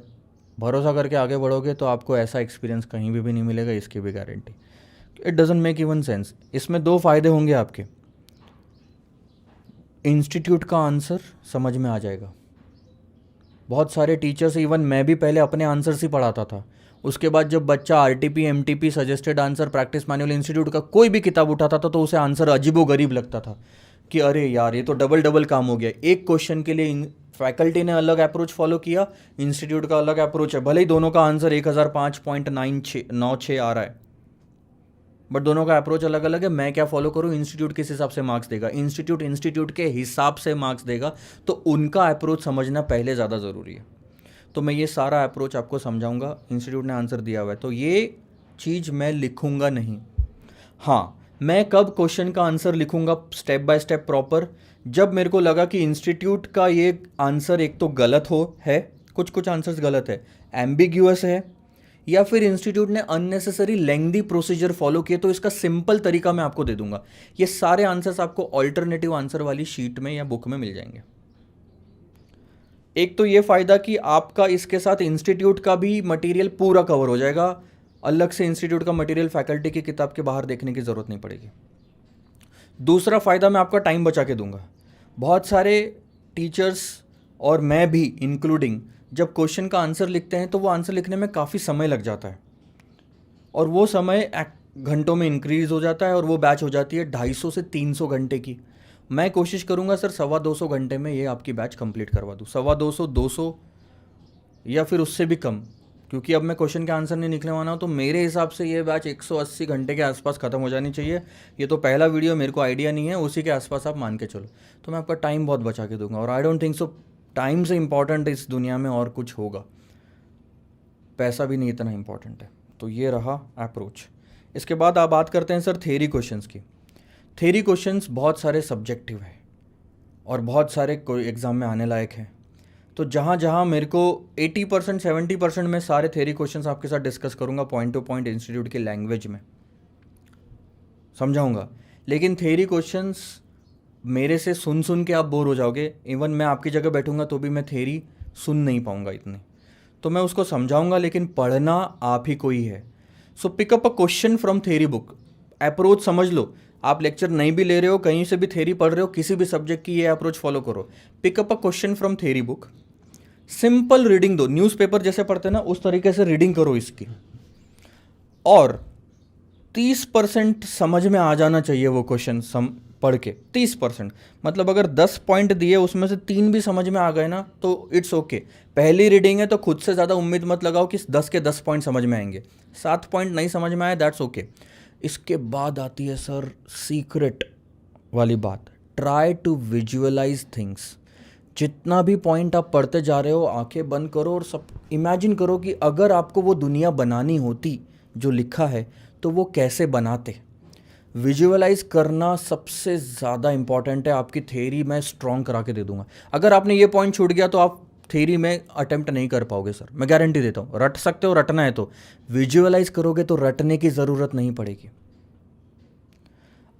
भरोसा करके आगे बढ़ोगे तो आपको ऐसा एक्सपीरियंस कहीं भी नहीं मिलेगा, इसकी भी guarantee. It doesn't make even sense. इसमें 2 फ़ायदे होंगे आपके। इंस्टीट्यूट का आंसर समझ में आ जाएगा। बहुत सारे टीचर्स, इवन मैं भी पहले अपने आंसर्स ही पढ़ाता था, उसके बाद जब बच्चा RTP, MTP, suggested answer, practice manual, institute का कोई भी किताब उठाता था तो उसे आंसर अजीबोगरीब लगता था कि अरे यार ये तो डबल काम हो गया। एक क्वेश्चन के लिए फैकल्टी ने अलग अप्रोच फॉलो किया, इंस्टीट्यूट का अलग अप्रोच है, भले ही दोनों का आंसर 1005.96 आ रहा है, बट दोनों का अप्रोच अलग अलग है। मैं क्या फॉलो करूँ, इंस्टीट्यूट किस हिसाब से मार्क्स देगा, इंस्टीट्यूट के हिसाब से मार्क्स देगा, तो उनका अप्रोच समझना पहले ज़्यादा ज़रूरी है। तो मैं ये सारा अप्रोच आपको समझाऊंगा। इंस्टीट्यूट ने आंसर दिया हुआ है तो ये चीज़ मैं लिखूंगा नहीं। हाँ, मैं कब क्वेश्चन का आंसर लिखूंगा स्टेप बाय स्टेप प्रॉपर, जब मेरे को लगा कि इंस्टीट्यूट का ये आंसर एक तो गलत है, कुछ आंसर्स गलत है, एम्बिग्यूअस है, या फिर इंस्टीट्यूट ने अननेसेसरी लेंथी प्रोसीजर फॉलो किए, तो इसका सिंपल तरीका मैं आपको दे दूंगा। ये सारे आंसर्स आपको ऑल्टरनेटिव आंसर वाली शीट में या बुक में मिल जाएंगे। एक तो ये फ़ायदा कि आपका इसके साथ इंस्टीट्यूट का भी मटेरियल पूरा कवर हो जाएगा, अलग से इंस्टीट्यूट का मटेरियल फैकल्टी की किताब के बाहर देखने की ज़रूरत नहीं पड़ेगी। दूसरा फ़ायदा, मैं आपका टाइम बचा के दूंगा। बहुत सारे टीचर्स और मैं भी इंक्लूडिंग जब क्वेश्चन का आंसर लिखते हैं तो वो आंसर लिखने में काफ़ी समय लग जाता है, और वो समय घंटों में इंक्रीज़ हो जाता है, और वो बैच हो जाती है 250 से 300 घंटे की। मैं कोशिश करूंगा सर 250 घंटे में ये आपकी बैच कंप्लीट करवा दूँ, 250, 200 या फिर उससे भी कम, क्योंकि अब मैं क्वेश्चन के आंसर नहीं निकले वाला हूँ। तो मेरे हिसाब से ये बैच 180 घंटे के आसपास ख़त्म हो जानी चाहिए। ये तो पहला वीडियो, मेरे को आइडिया नहीं है, उसी के आसपास आप मान के चलो। तो मैं आपका टाइम बहुत बचा के दूंगा, और I don't think so time से इंपॉर्टेंट इस दुनिया में और कुछ होगा। पैसा भी नहीं इतना इंपॉर्टेंट है। तो ये रहा अप्रोच। इसके बाद आप बात करते हैं सर थ्योरी क्वेश्चंस की। थ्योरी क्वेश्चंस बहुत सारे सब्जेक्टिव है और बहुत सारे कोई एग्ज़ाम में आने लायक हैं। तो जहाँ जहाँ मेरे को 80% 70% में सारे थ्योरी क्वेश्चंस आपके साथ डिस्कस करूँगा, पॉइंट टू पॉइंट इंस्टीट्यूट की लैंग्वेज में समझाऊँगा। लेकिन थ्योरी क्वेश्चंस मेरे से सुन सुन के आप बोर हो जाओगे। इवन मैं आपकी जगह बैठूंगा तो भी मैं थ्योरी सुन नहीं पाऊँगा इतनी, तो मैं उसको समझाऊँगा, लेकिन पढ़ना आप ही को ही है। So pick up a question from theory book. Approach समझ लो, आप लेक्चर नहीं भी ले रहे हो, कहीं से भी थ्योरी पढ़ रहे हो, किसी भी सब्जेक्ट की ये अप्रोच फॉलो करो। Pick up a question from theory book, simple reading दो, न्यूज़पेपर जैसे पढ़ते हैं ना उस तरीके से रीडिंग करो इसकी, और 30% समझ में आ जाना चाहिए वो क्वेश्चन पढ़ के। 30% मतलब अगर 10 पॉइंट दिए उसमें से 3 भी समझ में आ गए ना तो इट्स ओके। पहली रीडिंग है तो खुद से ज़्यादा उम्मीद मत लगाओ कि 10 के 10 पॉइंट समझ में आएंगे। 7 पॉइंट नहीं समझ में आए, दैट्स ओके। इसके बाद आती है सर सीक्रेट वाली बात, ट्राई टू विजुअलाइज थिंग्स। जितना भी पॉइंट आप पढ़ते जा रहे हो, आंखें बंद करो और सब इमेजिन करो कि अगर आपको वो दुनिया बनानी होती जो लिखा है तो वो कैसे बनाते। विजुअलाइज करना सबसे ज़्यादा इंपॉर्टेंट है। आपकी थ्योरी मैं स्ट्रॉन्ग करा के दे दूंगा। अगर आपने ये पॉइंट छूट गया तो आप थ्योरी में अटेम्प्ट नहीं कर पाओगे सर, मैं गारंटी देता हूँ। रट सकते हो, रटना है तो विजुअलाइज करोगे तो रटने की ज़रूरत नहीं पड़ेगी।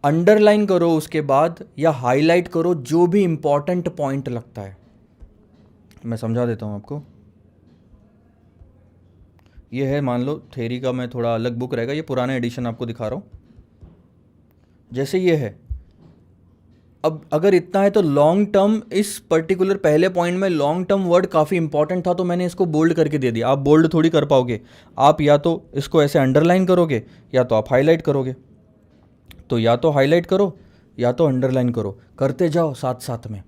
अंडरलाइन करो उसके बाद, या हाईलाइट करो जो भी इंपॉर्टेंट पॉइंट लगता है। मैं समझा देता हूँ आपको। ये है, मान लो थ्योरी का मैं थोड़ा अलग बुक रहेगा, ये पुराना एडिशन आपको दिखा रहा हूँ। जैसे ये है, अब अगर इतना है तो लॉन्ग टर्म, इस पर्टिकुलर पहले पॉइंट में लॉन्ग टर्म वर्ड काफ़ी इंपॉर्टेंट था तो मैंने इसको बोल्ड करके दे दिया। आप बोल्ड थोड़ी कर पाओगे, आप या तो इसको ऐसे अंडरलाइन करोगे या तो आप हाईलाइट करोगे। तो या तो हाईलाइट करो या तो अंडरलाइन करो, करते जाओ साथ साथ में,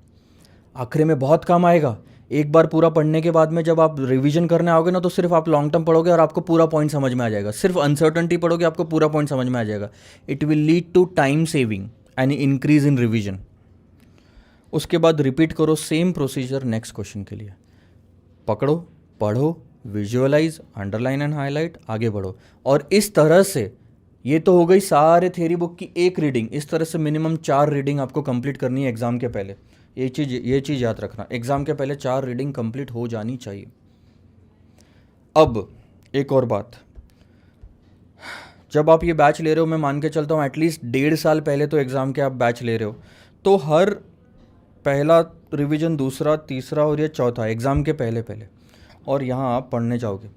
आखिरी में बहुत काम आएगा। एक बार पूरा पढ़ने के बाद में जब आप रिवीजन करने आओगे ना तो सिर्फ आप लॉन्ग टर्म पढ़ोगे और आपको पूरा पॉइंट समझ में आ जाएगा। सिर्फ अनसर्टनिटी पढ़ोगे, आपको पूरा पॉइंट समझ में आ जाएगा। It will lead to time saving and increase in revision. उसके बाद रिपीट करो सेम प्रोसीजर नेक्स्ट क्वेश्चन के लिए। पकड़ो, पढ़ो, विजुअलाइज, अंडरलाइन एंड हाईलाइट, आगे बढ़ो। और इस तरह से, ये तो हो गई सारे थ्योरी बुक की एक रीडिंग। इस तरह से मिनिमम 4 रीडिंग आपको कंप्लीट करनी है एग्जाम के पहले। ये चीज़ याद रखना, एग्जाम के पहले 4 रीडिंग कंप्लीट हो जानी चाहिए। अब एक और बात, जब आप ये बैच ले रहे हो, मैं मान के चलता हूँ एटलीस्ट 1.5 साल पहले तो एग्ज़ाम के आप बैच ले रहे हो, तो हर पहला रिवीजन, दूसरा, तीसरा और ये चौथा एग्ज़ाम के पहले और यहाँ आप पढ़ने जाओगे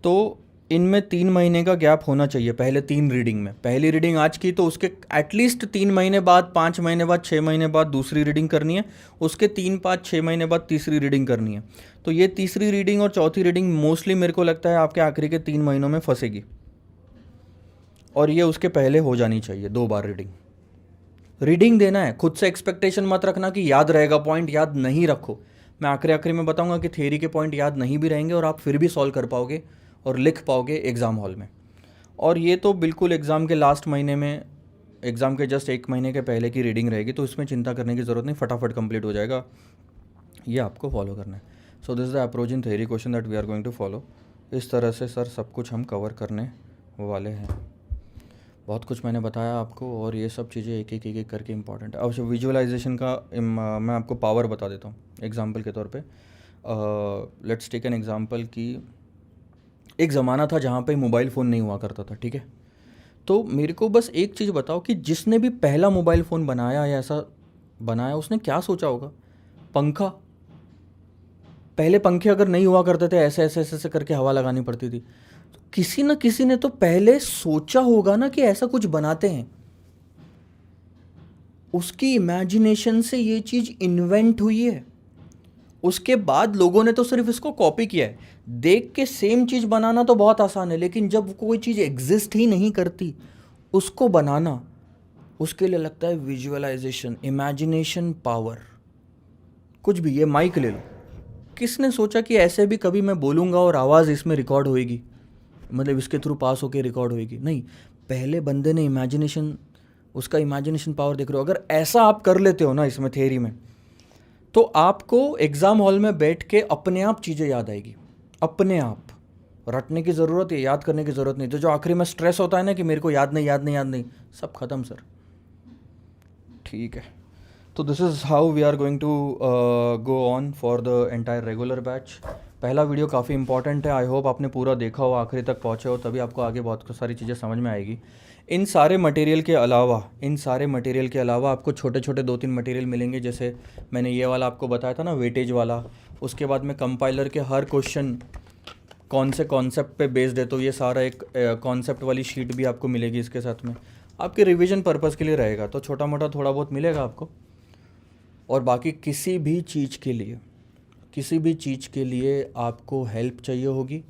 तो इनमें 3 महीने का गैप होना चाहिए पहले 3 रीडिंग में। पहली रीडिंग आज की तो उसके एटलीस्ट 3 महीने बाद, 5 महीने बाद, 6 महीने बाद दूसरी रीडिंग करनी है। उसके 3, 5, 6 महीने बाद तीसरी रीडिंग करनी है। तो ये तीसरी रीडिंग और चौथी रीडिंग मोस्टली मेरे को लगता है आपके आखिरी के 3 महीनों में फंसेगी, और ये उसके पहले हो जानी चाहिए 2 बार रीडिंग देना है। खुद से एक्सपेक्टेशन मत रखना कि याद रहेगा, पॉइंट याद नहीं रखो। मैं आखिरी में बताऊंगा कि थ्योरी के पॉइंट याद नहीं भी रहेंगे और आप फिर भी सॉल्व कर पाओगे और लिख पाओगे एग्ज़ाम हॉल में। और ये तो बिल्कुल एग्ज़ाम के लास्ट महीने में, एग्ज़ाम के जस्ट 1 महीने के पहले की रीडिंग रहेगी, तो इसमें चिंता करने की ज़रूरत नहीं, फटाफट कंप्लीट हो जाएगा। ये आपको फॉलो करना है। So this is the approach in theory question that we are going to follow. इस तरह से सर सब कुछ हम कवर करने वाले हैं। बहुत कुछ मैंने बताया आपको, और ये सब चीज़ें एक एक करके इंपॉर्टेंट है। अब विजुअलाइजेशन का मैं आपको पावर बता देता हूँ एग्जांपल के तौर पे। लेट्स टेक एन एग्जांपल कि एक ज़माना था जहाँ पे मोबाइल फ़ोन नहीं हुआ करता था, ठीक है। तो मेरे को बस एक चीज़ बताओ कि जिसने भी पहला मोबाइल फ़ोन बनाया या ऐसा बनाया, उसने क्या सोचा होगा? पंखा, पहले पंखे अगर नहीं हुआ करते थे, ऐसे ऐसे ऐसे ऐसे करके हवा लगानी पड़ती थी, तो किसी न किसी ने तो पहले सोचा होगा ना कि ऐसा कुछ बनाते हैं। उसकी इमेजिनेशन से ये चीज़ इन्वेंट हुई है। उसके बाद लोगों ने तो सिर्फ इसको कॉपी किया है। देख के सेम चीज़ बनाना तो बहुत आसान है, लेकिन जब कोई चीज़ एग्जिस्ट ही नहीं करती, उसको बनाना, उसके लिए लगता है विजुअलाइजेशन, इमेजिनेशन पावर। कुछ भी, ये माइक ले लो, किसने सोचा कि ऐसे भी कभी मैं बोलूँगा और आवाज़ इसमें रिकॉर्ड होएगी, मतलब इसके थ्रू पास होके रिकॉर्ड होएगी? नहीं, पहले बंदे ने इमेजिनेशन, उसका इमेजिनेशन पावर देख रहे हो। अगर ऐसा आप कर लेते हो ना इसमें थ्योरी में, तो आपको एग्ज़ाम हॉल में बैठ के अपने आप चीज़ें याद आएगी, अपने आप। रटने की ज़रूरत है, याद करने की ज़रूरत नहीं। तो जो आखिरी में स्ट्रेस होता है ना कि मेरे को याद नहीं याद नहीं याद नहीं, सब खत्म सर। ठीक है, तो this is how we are going to go on for the entire regular batch. पहला वीडियो काफ़ी इंपॉर्टेंट है, आई होप आपने पूरा देखा हो, आखिरी तक पहुँचे हो, तभी आपको आगे बहुत सारी चीज़ें समझ में आएगी। इन सारे मटेरियल के अलावा आपको छोटे छोटे 2-3 मटेरियल मिलेंगे। जैसे मैंने ये वाला आपको बताया था ना, वेटेज वाला। उसके बाद में कंपाइलर के हर क्वेश्चन कौन से कॉन्सेप्ट पे बेस्ड है, तो ये सारा एक कॉन्सेप्ट वाली शीट भी आपको मिलेगी इसके साथ में, आपके रिवीजन पर्पज़ के लिए रहेगा। तो छोटा मोटा थोड़ा बहुत मिलेगा आपको। और बाकी किसी भी चीज़ के लिए आपको हेल्प चाहिए होगी,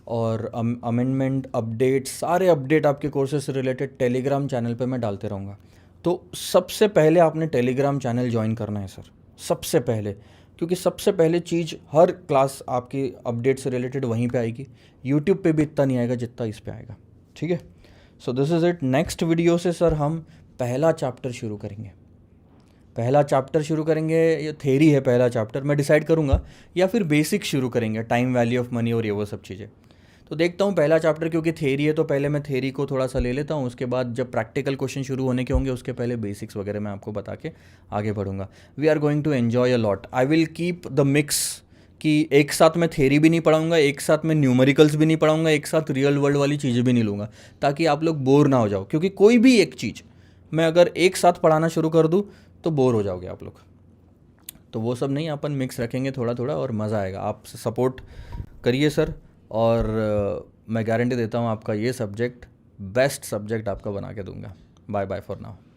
और अमेंडमेंट अपडेट, सारे अपडेट आपके कोर्सेज से रिलेटेड टेलीग्राम चैनल पे मैं डालते रहूँगा। तो सबसे पहले आपने टेलीग्राम चैनल ज्वाइन करना है सर, सबसे पहले, क्योंकि सबसे पहले चीज़ हर क्लास आपकी अपडेट से रिलेटेड वहीं पे आएगी। यूट्यूब पे भी इतना नहीं आएगा जितना इस पे आएगा, ठीक है। So this is it. Next video से सर हम पहला चैप्टर शुरू करेंगे। ये थेरी है पहला चैप्टर, मैं डिसाइड करूँगा, या फिर बेसिक शुरू करेंगे, टाइम वैल्यू ऑफ मनी और ये वो सब चीज़ें। तो देखता हूँ पहला चैप्टर, क्योंकि थेरी है तो पहले मैं थेरी को थोड़ा सा ले लेता हूँ, उसके बाद जब प्रैक्टिकल क्वेश्चन शुरू होने के होंगे उसके पहले बेसिक्स वगैरह मैं आपको बता के आगे बढ़ूंगा। We are going to enjoy a lot. I will keep the mix, कि एक साथ मैं थेरी भी नहीं पढ़ाऊंगा, एक साथ मैं न्यूमेरिकल्स भी नहीं पढ़ाऊंगा, एक साथ रियल वर्ल्ड वाली चीज़ें भी नहीं लूँगा, ताकि आप लोग बोर ना हो जाओ। क्योंकि कोई भी एक चीज़ मैं अगर एक साथ पढ़ाना शुरू कर दूँ तो बोर हो जाओगे आप लोग। तो वो सब नहीं, अपन मिक्स रखेंगे थोड़ा थोड़ा, और मज़ा आएगा। आप सपोर्ट करिए सर, और मैं गारंटी देता हूँ आपका ये सब्जेक्ट बेस्ट सब्जेक्ट आपका बना के दूंगा। Bye bye for now.